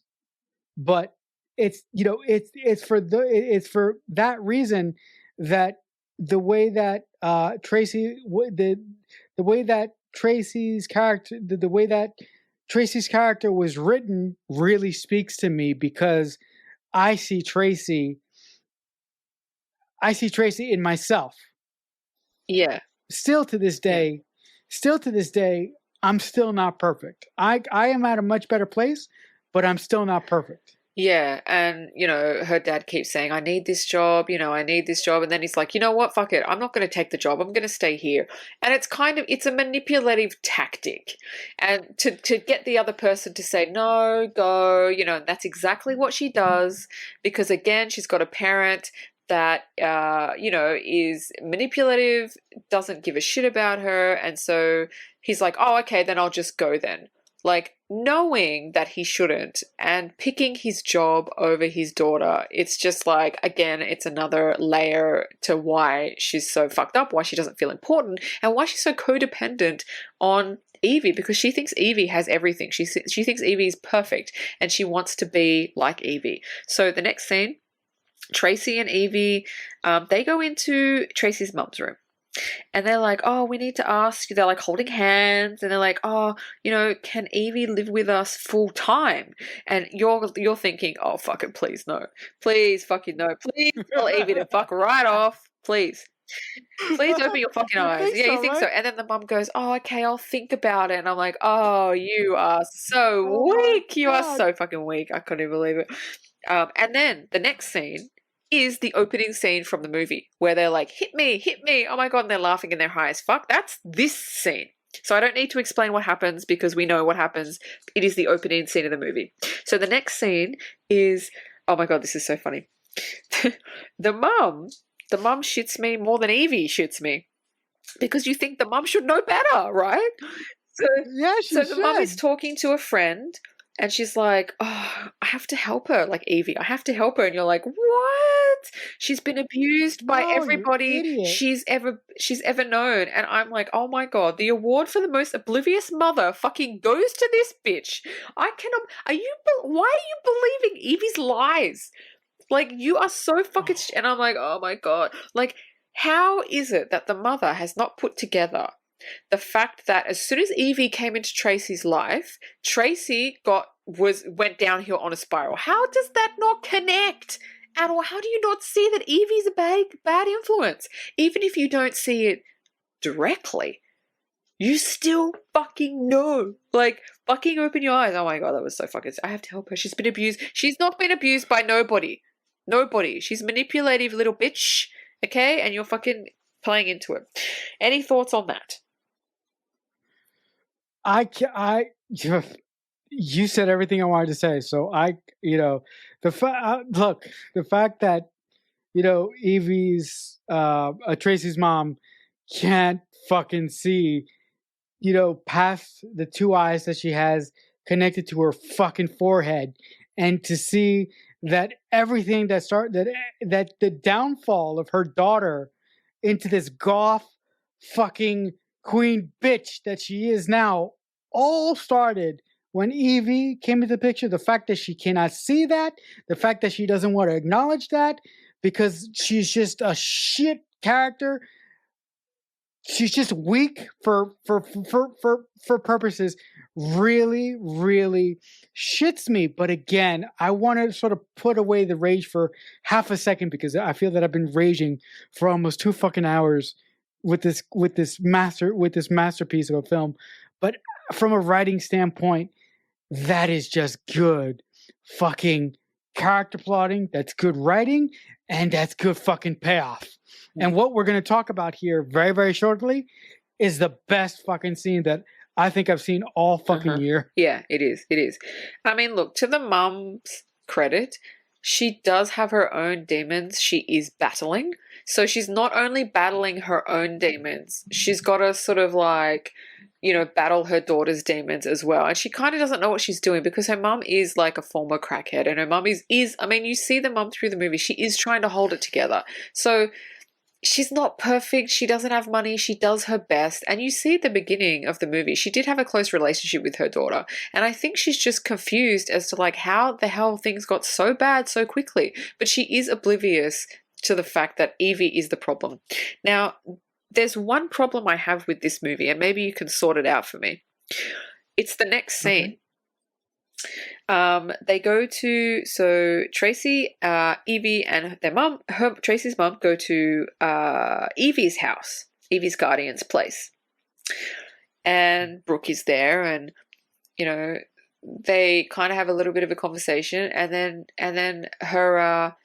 But it's for that reason that the way that Tracy's character was written really speaks to me, because I see Tracy in myself. Yeah. Still to this day, I'm still not perfect. I am at a much better place, but I'm still not perfect. Yeah, and her dad keeps saying, I need this job, I need this job, and then he's like, you know what, fuck it, I'm not going to take the job, I'm going to stay here. And it's a manipulative tactic, and to get the other person to say no, go, and that's exactly what she does, because again, she's got a parent that is manipulative, doesn't give a shit about her, and so he's like, oh, okay, then I'll just go then. Like, knowing that he shouldn't and picking his job over his daughter, it's just like, again, it's another layer to why she's so fucked up, why she doesn't feel important, and why she's so codependent on Evie, because she thinks Evie has everything. She thinks Evie is perfect, and she wants to be like Evie. So the next scene, Tracy and Evie, they go into Tracy's mum's room. And they're like, oh, we need to ask you. They're like holding hands, and they're like, oh, can Evie live with us full time? And you're thinking, oh, fuck it, please no, please fucking no, please tell Evie to fuck right off, please. Please open your fucking eyes. Yeah, you think so? And then the mum goes, oh, okay, I'll think about it. And I'm like, oh, you are so weak. You are so fucking weak. I couldn't believe it. And then the next scene is the opening scene from the movie where they're like, hit me, oh my God, and they're laughing and they're high as fuck. That's this scene. So I don't need to explain what happens because we know what happens. It is the opening scene of the movie. So the next scene is, oh my God, this is so funny. the mum shits me more than Evie shits me because you think the mum should know better, right? So, Yeah, so the mum is talking to a friend and she's like, oh, I have to help her, like Evie, I have to help her. And you're like, what? She's been abused by No, you everybody idiot. she's ever known. And I'm like, oh my God, the award for the most oblivious mother fucking goes to this bitch. I cannot, why are you believing Evie's lies? Like, you are so fucking, and I'm like, oh my God. Like, how is it that the mother has not put together the fact that as soon as Evie came into Tracy's life, Tracy went downhill on a spiral? How does that not connect at all? How do you not see that Evie's a bad influence? Even if you don't see it directly, you still fucking know. Like, fucking open your eyes. Oh my God, that was so fucking, I have to help her. She's been abused. She's not been abused by nobody. Nobody. She's a manipulative little bitch, okay? And you're fucking playing into it. Any thoughts on that? You said everything I wanted to say. So the fact that Evie's Tracy's mom can't fucking see past the two eyes that she has connected to her fucking forehead, and to see that everything that the downfall of her daughter into this goth fucking queen bitch that she is now all started when Evie came into the picture. The fact that she cannot see that, the fact that she doesn't want to acknowledge that because she's just a shit character. She's just weak for purposes. Really, really shits me. But again, I want to sort of put away the rage for half a second because I feel that I've been raging for almost 2 fucking hours with this masterpiece of a film. But from a writing standpoint, that is just good fucking character plotting. That's good writing, and that's good fucking payoff. And what we're going to talk about here very, very shortly is the best fucking scene that I think I've seen all fucking year. Yeah, it is. It is. I mean, look, to the mum's credit, she does have her own demons she is battling. So she's not only battling her own demons, she's got to sort of like, battle her daughter's demons as well. And she kind of doesn't know what she's doing because her mum is like a former crackhead, and her mum is I mean, you see the mum through the movie, she is trying to hold it together. So she's not perfect. She doesn't have money. She does her best. And you see at the beginning of the movie, she did have a close relationship with her daughter. And I think she's just confused as to like how the hell things got so bad so quickly. But she is oblivious to the fact that Evie is the problem. Now, there's one problem I have with this movie, and maybe you can sort it out for me. It's the next scene. Okay. They go to, so Tracy, Evie and their mum, Tracy's mum, go to Evie's house, Evie's guardian's place. And Brooke is there, and, they kind of have a little bit of a conversation, and then her,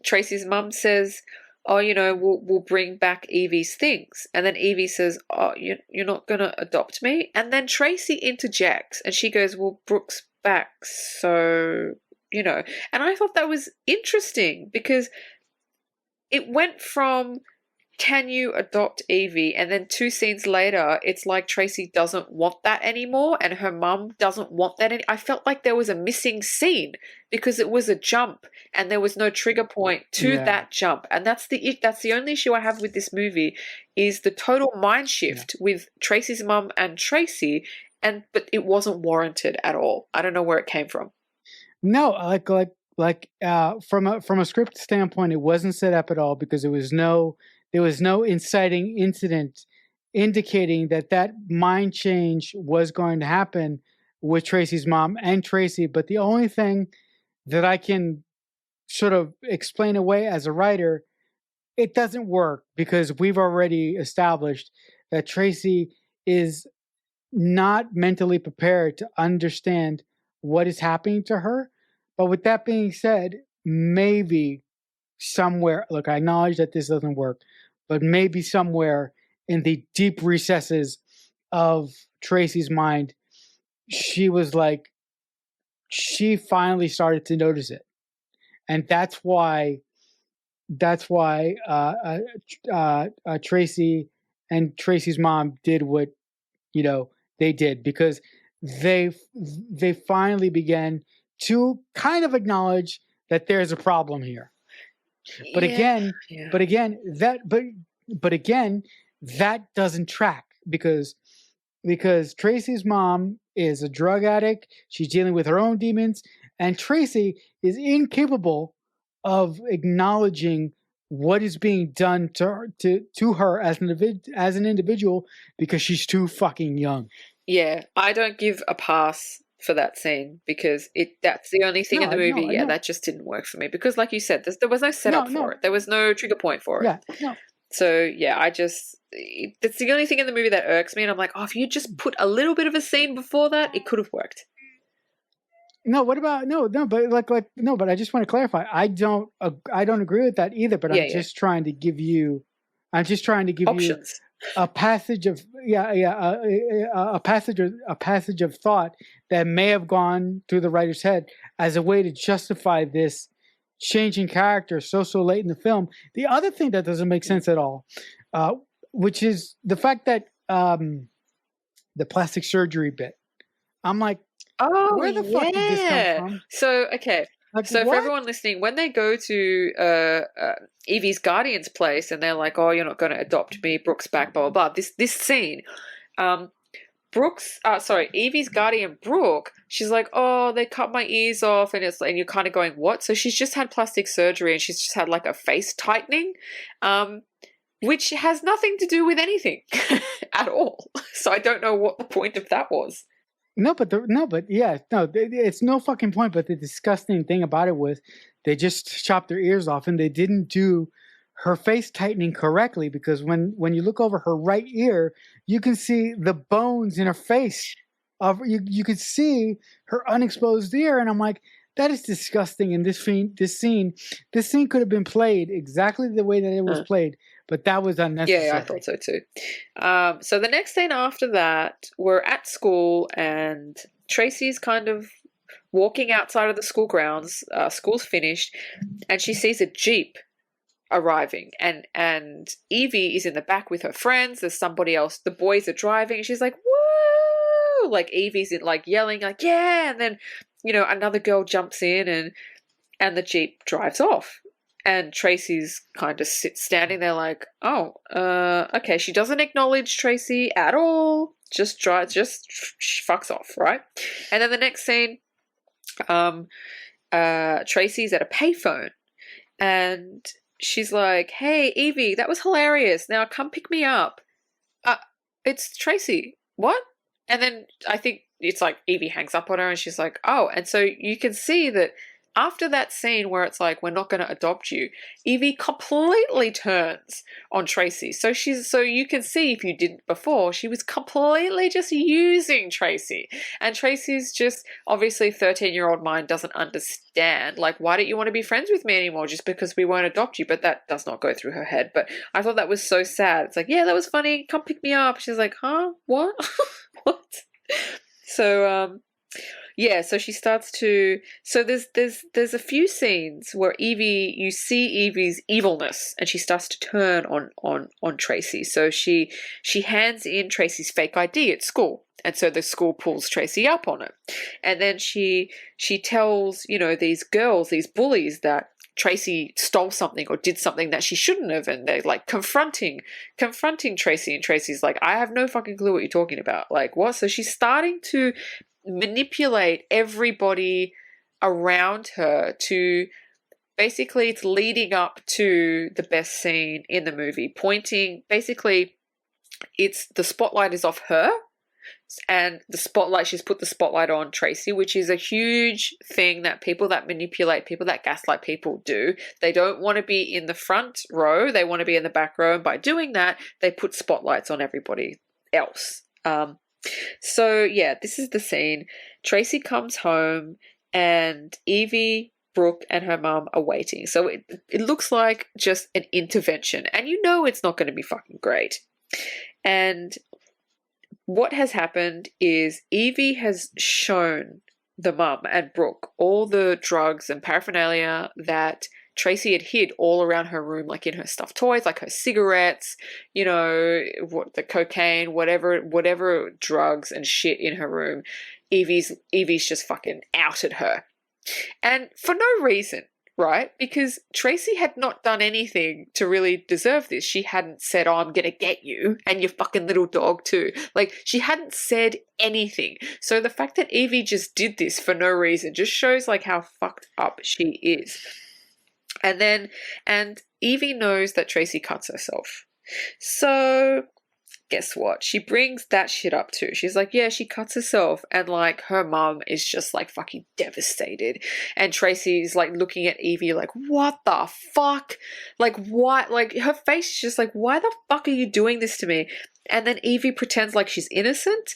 Tracy's mum says, oh, we'll bring back Evie's things. And then Evie says, oh, you're not going to adopt me? And then Tracy interjects, and she goes, well, Brooke's back, so and I thought that was interesting because it went from can you adopt Evie, and then 2 scenes later it's like Tracy doesn't want that anymore and her mum doesn't want that I felt like there was a missing scene because it was a jump and there was no trigger point to that jump. And that's the only issue I have with this movie is the total mind shift with Tracy's mum and Tracy. But it wasn't warranted at all. I don't know where it came from. No, from a script standpoint, it wasn't set up at all because there was no inciting incident indicating that mind change was going to happen with Tracy's mom and Tracy. But the only thing that I can sort of explain away as a writer, it doesn't work because we've already established that Tracy is not mentally prepared to understand what is happening to her. But with that being said, maybe somewhere, look, I acknowledge that this doesn't work, but maybe somewhere in the deep recesses of Tracy's mind, she was like, she finally started to notice it. And that's why Tracy and Tracy's mom did what they did, because they finally began to kind of acknowledge that there's a problem here. But again, that doesn't track, because Tracy's mom is a drug addict. She's dealing with her own demons, and Tracy is incapable of acknowledging what is being done to her as an individual, because she's too fucking young. Yeah, I don't give a pass for that scene, because that's the only thing in the movie that just didn't work for me, because like you said, there was no setup for it. There was no trigger point for it. So yeah, that's the only thing in the movie that irks me, and I'm like, oh, if you just put a little bit of a scene before that, it could have worked. No, what about but I just want to clarify. I don't agree with that either, but I'm just trying to give you options. A passage of a passage of thought that may have gone through the writer's head as a way to justify this changing character so late in the film. The other thing that doesn't make sense at all, which is the fact that the plastic surgery bit. I'm like, where the fuck did this come from? So okay. So for everyone listening, when they go to Evie's guardian's place and they're like, "Oh, you're not going to adopt me, Brooke's back," blah blah blah. This scene, Evie's guardian Brooke, she's like, "Oh, they cut my ears off," and you're kind of going, "What?" So she's just had plastic surgery and she's just had like a face tightening, which has nothing to do with anything at all. So I don't know what the point of that was. It's no fucking point. But the disgusting thing about it was they just chopped her ears off, and they didn't do her face tightening correctly, because when you look over her right ear, you can see the bones in her face. You could see her unexposed ear, and I'm like, that is disgusting. And this scene could have been played exactly the way that it was played, but that was unnecessary. Yeah, I thought so too. So the next scene after that, we're at school and Tracy's kind of walking outside of the school grounds. School's finished, and she sees a Jeep arriving, and Evie is in the back with her friends. There's somebody else. The boys are driving, and she's like, "Woo!" Like Evie's yelling, like, "Yeah!" And then another girl jumps in, and the Jeep drives off. And Tracy's kind of standing there like, oh, okay. She doesn't acknowledge Tracy at all. Just fucks off, right? And then the next scene, Tracy's at a payphone, and she's like, "Hey, Evie, that was hilarious. Now come pick me up." It's Tracy. What? And then I think it's like Evie hangs up on her, and she's like, "Oh." And so you can see that after that scene where it's like, "We're not going to adopt you," Evie completely turns on Tracy. So you can see, if you didn't before, she was completely just using Tracy. And Tracy's just, obviously 13-year-old mind doesn't understand. Like, why don't you want to be friends with me anymore just because we won't adopt you? But that does not go through her head. But I thought that was so sad. It's like, yeah, that was funny. Come pick me up. She's like, huh? What? What? So, yeah, so she starts to. So there's a few scenes where you see Evie's evilness, and she starts to turn on Tracy. So she hands in Tracy's fake ID at school, and so the school pulls Tracy up on it, and then she tells these girls, these bullies, that Tracy stole something or did something that she shouldn't have, and they're like confronting Tracy, and Tracy's like, I have no fucking clue what you're talking about. Like, what? So she's starting to manipulate everybody around her to basically, it's leading up to the best scene in the movie, it's the spotlight is off her, and she's put the spotlight on Tracy, which is a huge thing that people that manipulate, people that gaslight people do. They don't want to be in the front row, they want to be in the back row, and by doing that, they put spotlights on everybody else. So yeah, this is the scene. Tracy comes home, and Evie, Brooke, and her mum are waiting. So it looks like just an intervention, and you know it's not going to be fucking great. And what has happened is Evie has shown the mum and Brooke all the drugs and paraphernalia that Tracy had hid all around her room, like in her stuffed toys, like her cigarettes, the cocaine, whatever drugs and shit in her room. Evie's just fucking outed her. And for no reason, right? Because Tracy had not done anything to really deserve this. She hadn't said, "Oh, I'm going to get you and your fucking little dog too." Like, she hadn't said anything. So the fact that Evie just did this for no reason just shows like how fucked up she is. And Evie knows that Tracy cuts herself. So guess what? She brings that shit up too. She's like, yeah, she cuts herself. And like her mum is just like fucking devastated. And Tracy's like looking at Evie like, what the fuck? Like, what? Like her face is just like, why the fuck are you doing this to me? And then Evie pretends like she's innocent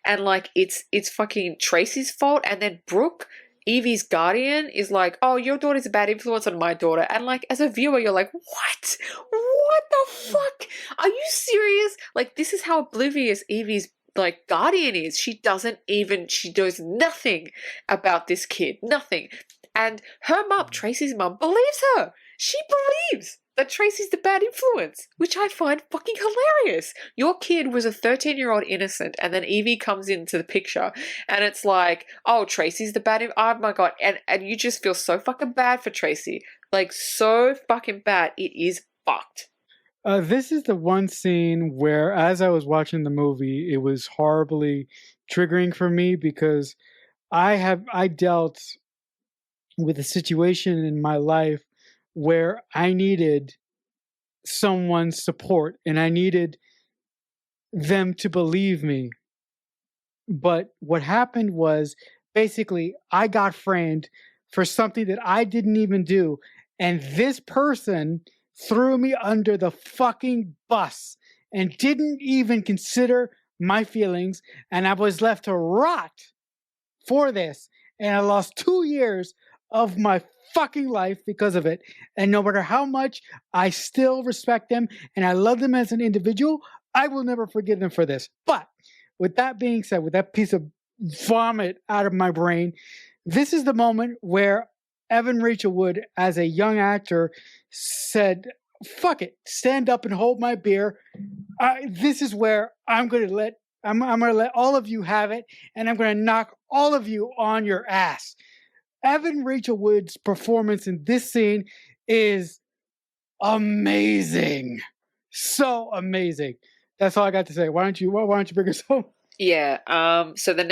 and like it's fucking Tracy's fault. And then Brooke, Evie's guardian, is like, oh, your daughter's a bad influence on my daughter. And like, as a viewer, you're like, what? What the fuck? Are you serious? Like, this is how oblivious Evie's like guardian is. She does nothing about this kid. Nothing. And her mum, Tracy's mum, believes her. She believes that Tracy's the bad influence, which I find fucking hilarious. Your kid was a 13-year-old innocent, and then Evie comes into the picture, and it's like, oh, Tracy's the bad oh my God. And you just feel so fucking bad for Tracy. Like, so fucking bad. It is fucked. This is the one scene where, as I was watching the movie, it was horribly triggering for me because I dealt with a situation in my life where I needed someone's support and I needed them to believe me. But what happened was basically I got framed for something that I didn't even do. And this person threw me under the fucking bus and didn't even consider my feelings. And I was left to rot for this. And I lost 2 years of my fucking life because of it. And no matter how much I still respect them and I love them as an individual, I will never forgive them for this. But with that being said, with that piece of vomit out of my brain, this is the moment where Evan Rachel Wood, as a young actor, said, fuck it, stand up and hold my beer. This is where I'm going to let all of you have it, and I'm going to knock all of you on your ass. Evan Rachel Wood's performance in this scene is amazing. So amazing. That's all I got to say. Why don't you bring us home? Yeah. So the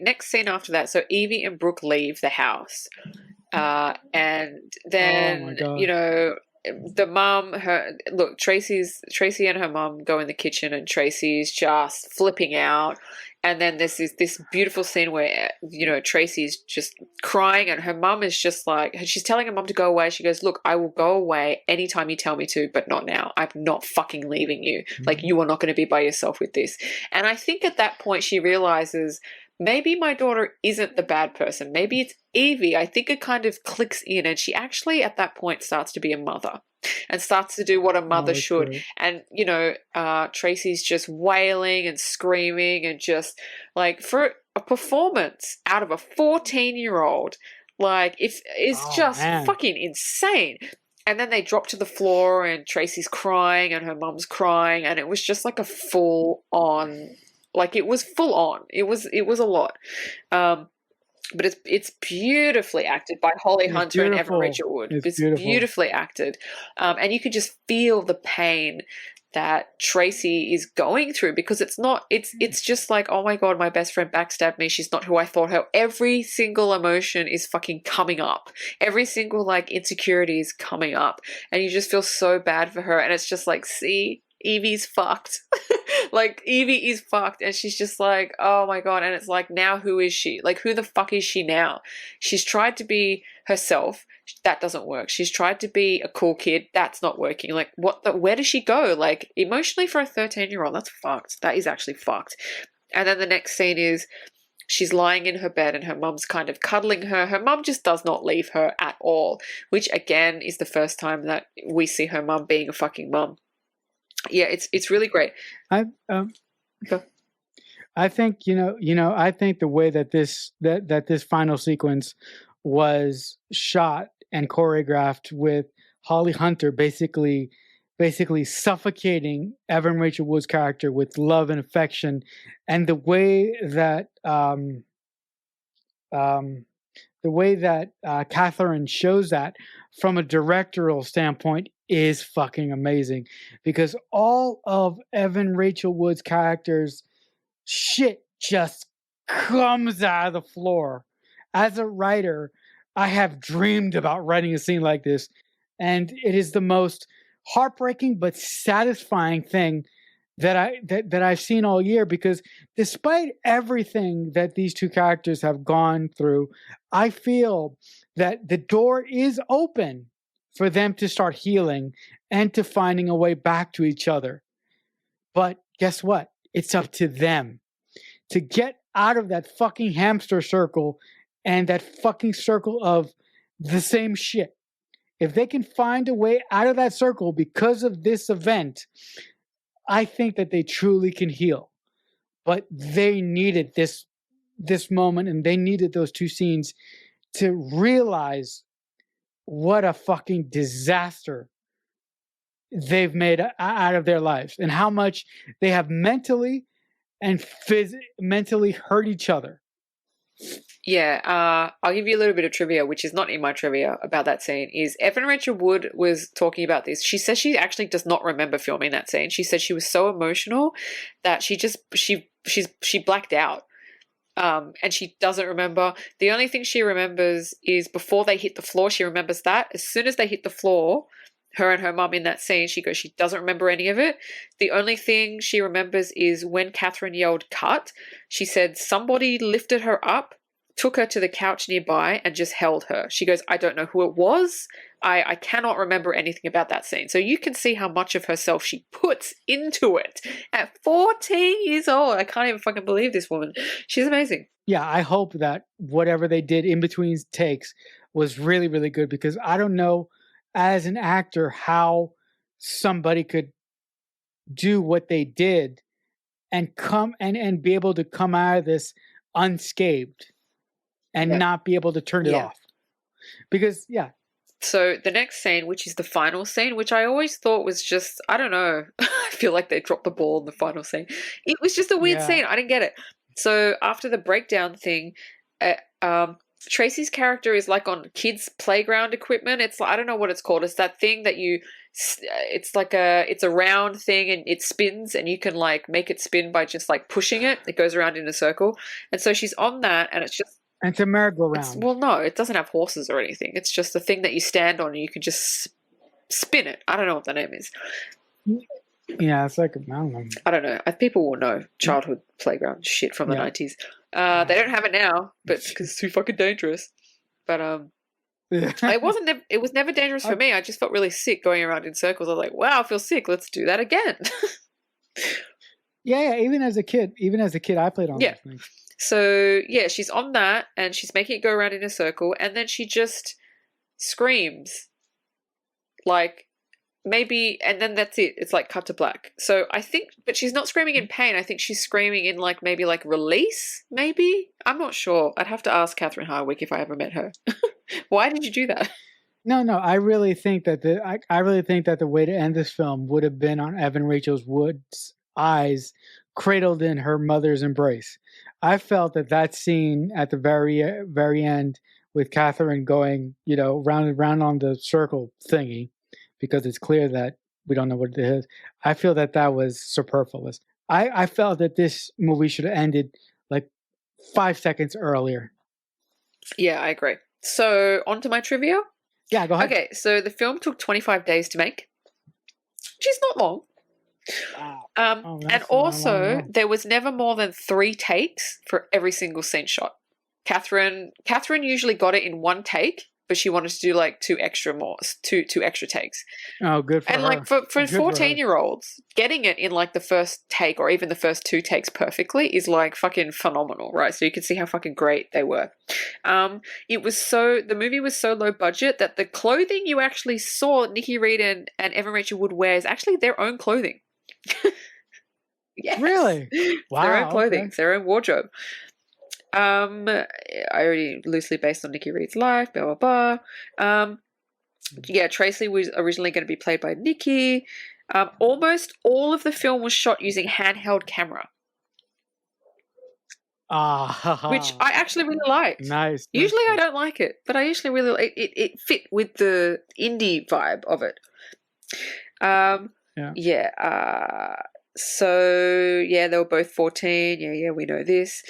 next scene after that, so Evie and Brooke leave the house. And then, the mum, Tracy and her mum go in the kitchen and Tracy's just flipping out. And then there's this beautiful scene where, Tracy's just crying and her mum is just like, she's telling her mum to go away. She goes, look, I will go away anytime you tell me to, but not now. I'm not fucking leaving you. Mm-hmm. Like, you are not going to be by yourself with this. And I think at that point she realizes maybe my daughter isn't the bad person. Maybe it's Evie. I think it kind of clicks in and she actually at that point starts to be a mother and starts to do what a mother should. Great. And, Tracy's just wailing and screaming and just like for a performance out of a 14-year-old, like it's just fucking insane. And then they drop to the floor and Tracy's crying and her mum's crying and it was just like a full on, like it was full on. It was a lot. But it's beautifully acted by Holly Hunter and Evan Rachel Wood. It's beautifully acted. And you could just feel the pain that Tracy is going through because it's just like, oh my God, my best friend backstabbed me. She's not who I thought her. Every single emotion is fucking coming up. Every single like insecurity is coming up. And you just feel so bad for her. And it's just like, see, Evie's fucked. Like Evie is fucked and she's just like, oh my God. And it's like, now who is she? Like, who the fuck is she now? She's tried to be herself. That doesn't work. She's tried to be a cool kid. That's not working. Like, where does she go? Like, emotionally for a 13-year-old, that's fucked. That is actually fucked. And then the next scene is She's lying in her bed and her mum's kind of cuddling her. Her mum just does not leave her at all, which again is the first time that we see her mum being a fucking mum. Yeah, it's really great. I think I think the way that this final sequence was shot and choreographed with Holly Hunter basically suffocating Evan Rachel Wood's character with love and affection, and the way that Catherine shows that from a directorial standpoint is fucking amazing, because all of Evan Rachel Wood's characters shit just comes out of the floor. As a writer, I have dreamed about writing a scene like this, and it is the most heartbreaking but satisfying thing that I've seen all year, because despite everything that these two characters have gone through, I feel that the door is open for them to start healing and to finding a way back to each other. But guess what? It's up to them to get out of that fucking hamster circle and that fucking circle of the same shit. If they can find a way out of that circle because of this event, I think that they truly can heal. But they needed this moment, and they needed those two scenes to realize what a fucking disaster they've made out of their lives, and how much they have mentally and mentally hurt each other. Yeah, I'll give you a little bit of trivia, which is not in my trivia about that scene, is Evan Rachel Wood was talking about this. She says she actually does not remember filming that scene. She said she was so emotional that she blacked out. And she doesn't remember. The only thing she remembers is before they hit the floor. She remembers that. As soon as they hit the floor, her and her mum in that scene, she doesn't remember any of it. The only thing she remembers is when Catherine yelled cut, she said somebody lifted her up, took her to the couch nearby, and just held her. She goes, I don't know who it was. I cannot remember anything about that scene. So you can see how much of herself she puts into it at 14 years old. I can't even fucking believe this woman. She's amazing. Yeah, I hope that whatever they did in between takes was really, really good, because I don't know as an actor how somebody could do what they did and come and be able to come out of this unscathed and not be able to turn it off. Because, So the next scene, which is the final scene, which I always thought was just, I don't know, I feel like they dropped the ball in the final scene. It was just a weird scene. I didn't get it. So after the breakdown thing, Tracy's character is like on kids' playground equipment. It's like, I don't know what it's called. It's that thing that it's a round thing and it spins, and you can like make it spin by just like pushing it. It goes around in a circle. And so she's on that, and it's just, and it's a merry-go-round. Well, no, it doesn't have horses or anything. It's just a thing that you stand on and you can just spin it. I don't know what the name is. Yeah, it's like, I don't know. People will know childhood playground shit from the 90s. They don't have it now, but because it's too fucking dangerous. But it was never dangerous for me. I just felt really sick going around in circles. I was like, wow, I feel sick. Let's do that again. Yeah, even as a kid, I played on those things. So, yeah, she's on that, and she's making it go around in a circle, and then she just screams. Like, maybe, and then that's it. It's like cut to black. So I think, but she's not screaming in pain. I think she's screaming in like maybe like release, maybe? I'm not sure. I'd have to ask Catherine Harwick if I ever met her. Why did you do that? No, I really think that the way to end this film would have been on Evan Rachel Wood's eyes cradled in her mother's embrace. I felt that scene at the very end with Catherine going, round and round on the circle thingy, because it's clear that we don't know what it is. I feel that was superfluous. I felt that this movie should have ended like 5 seconds earlier. Yeah, I agree. So on to my trivia. Yeah, go ahead. Okay, so the film took 25 days to make, which is not long. Wow. And also, there was never more than 3 takes for every single scene shot. Catherine usually got it in 1 take, but she wanted to do like two extra takes. Oh, good for and her. like for Good for her. 14-year-olds, getting it in like the first take or even the first 2 takes perfectly is like fucking phenomenal, right? So you can see how fucking great they were. The movie was so low budget that the clothing you actually saw Nikki Reed and Evan Rachel Wood wear is actually their own clothing. Yes. Really? Wow. Their own clothing, okay. it's their own wardrobe. I already loosely based on Nikki Reed's life, blah blah blah. Yeah, Tracy was originally going to be played by Nikki. Almost all of the film was shot using handheld camera, which I actually really liked. Nice. Usually I don't like it, but I usually really it fit with the indie vibe of it. So yeah, they were both 14. Yeah, we know this.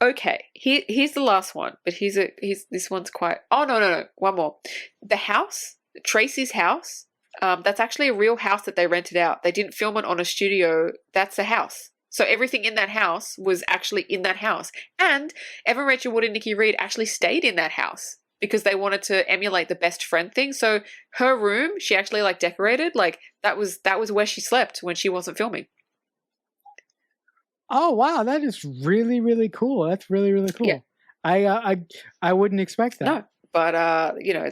Okay, here's the last one, but this one's quite. Oh no, one more. The house, Tracy's house. That's actually a real house that they rented out. They didn't film it on a studio. That's a house. So everything in that house was actually in that house, and Evan Rachel Wood and Nikki Reed actually stayed in that house because they wanted to emulate the best friend thing. So her room, she actually like decorated, like that was where she slept when she wasn't filming. Oh wow, that is really, really cool. That's really, really cool. Yeah. I wouldn't expect that. No, but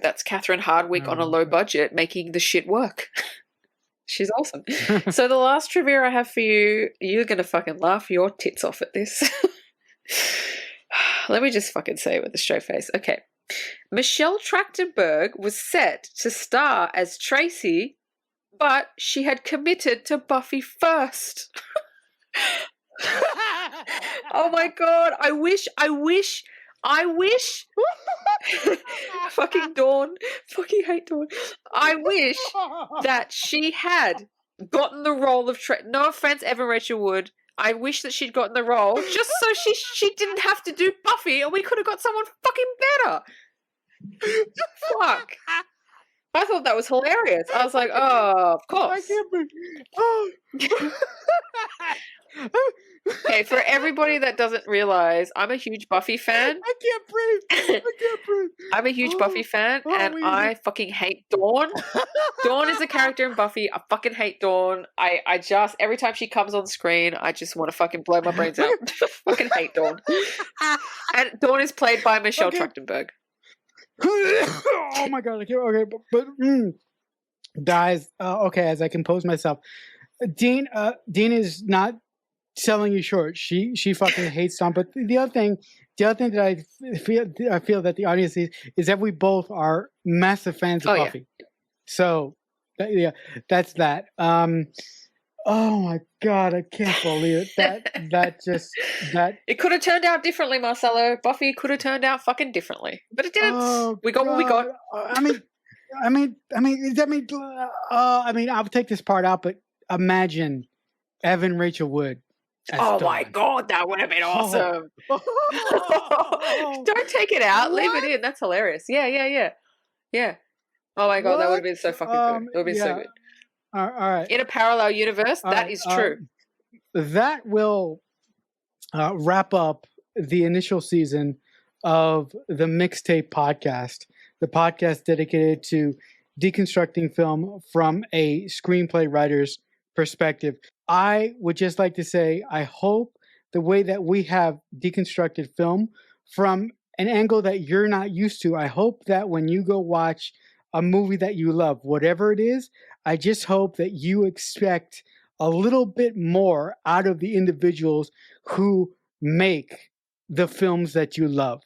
that's Catherine Hardwicke on a low budget making the shit work. She's awesome. So the last trivia I have for you, you're gonna fucking laugh your tits off at this. Let me just fucking say it with a straight face. Okay. Michelle Trachtenberg was set to star as Tracy, but she had committed to Buffy first. Oh my god, I wish fucking Dawn, fucking hate Dawn. I wish that she had gotten the role of no offense, Evan Rachel Wood, I wish that she'd gotten the role just so she didn't have to do Buffy and we could have got someone fucking better. Fuck. I thought that was hilarious. I was like, oh, of course. I can't breathe. Okay, for everybody that doesn't realize, I'm a huge Buffy fan. I can't breathe. I'm a huge Buffy fan, and I fucking hate Dawn. Dawn is a character in Buffy. I fucking hate Dawn. I just, every time she comes on screen, I just want to fucking blow my brains out. Fucking hate Dawn. And Dawn is played by Michelle Trachtenberg. Oh my god! Okay, but guys, okay. As I compose myself, Dean is not selling you short. She fucking hates Dawn. But the other thing that I feel that the audience is that we both are massive fans of Buffy. Yeah. So that's that. Oh my god, I can't believe it. That it could have turned out differently, Marcelo. Buffy could have turned out fucking differently, but it didn't. We got what we got. I mean, I'll take this part out, but imagine Evan Rachel Wood. Oh my god, that would have been awesome. Don't take it out. What? Leave it in. That's hilarious. Yeah. Oh my god, that would have been so fucking good. It would have been so good. All right. In a parallel universe, that is true. That will wrap up the initial season of the Mixtape Podcast, the podcast dedicated to deconstructing film from a screenplay writer's perspective. I would just like to say, I hope the way that we have deconstructed film from an angle that you're not used to, I hope that when you go watch a movie that you love, whatever it is, I just hope that you expect a little bit more out of the individuals who make the films that you love,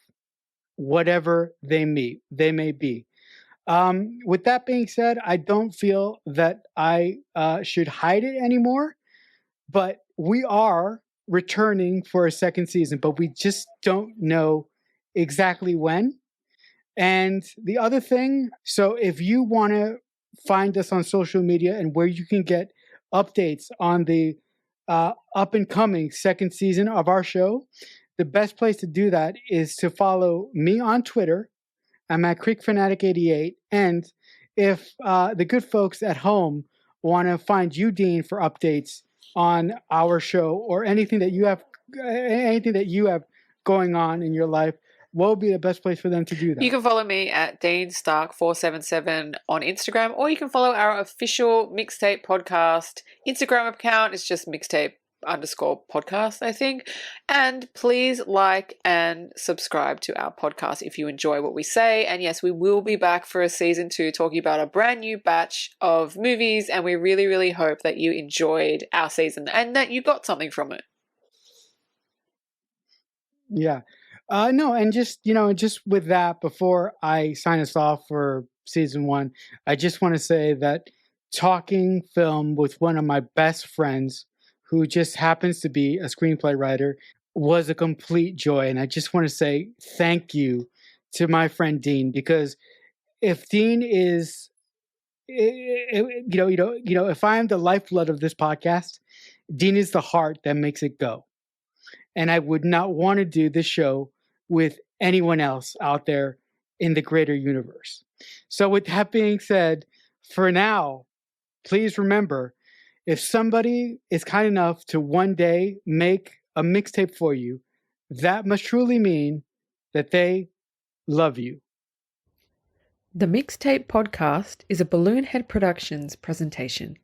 whatever they may be. With that being said, I don't feel that I should hide it anymore, but we are returning for a second season, but we just don't know exactly when. And the other thing, so if you want to find us on social media and where you can get updates on the up and coming second season of our show, the best place to do that is to follow me on Twitter. I'm at CreekFanatic88. And if the good folks at home want to find you, Dean, for updates on our show or anything that you have going on in your life, what would be the best place for them to do that? You can follow me at DeanStark477 on Instagram, or you can follow our official Mixtape Podcast Instagram account. It's just mixtape_podcast, I think. And please like and subscribe to our podcast if you enjoy what we say. And yes, we will be back for a season 2 talking about a brand new batch of movies. And we really, really hope that you enjoyed our season and that you got something from it. Yeah. No, and just with that, before I sign us off for season 1, I just want to say that talking film with one of my best friends, who just happens to be a screenplay writer, was a complete joy. And I just want to say thank you to my friend Dean, because if Dean is, if I am the lifeblood of this podcast, Dean is the heart that makes it go. And I would not want to do this show with anyone else out there in the greater universe. So with that being said, for now, please remember, if somebody is kind enough to one day make a mixtape for you, that must truly mean that they love you. The Mixtape Podcast is a Balloonhead Productions presentation.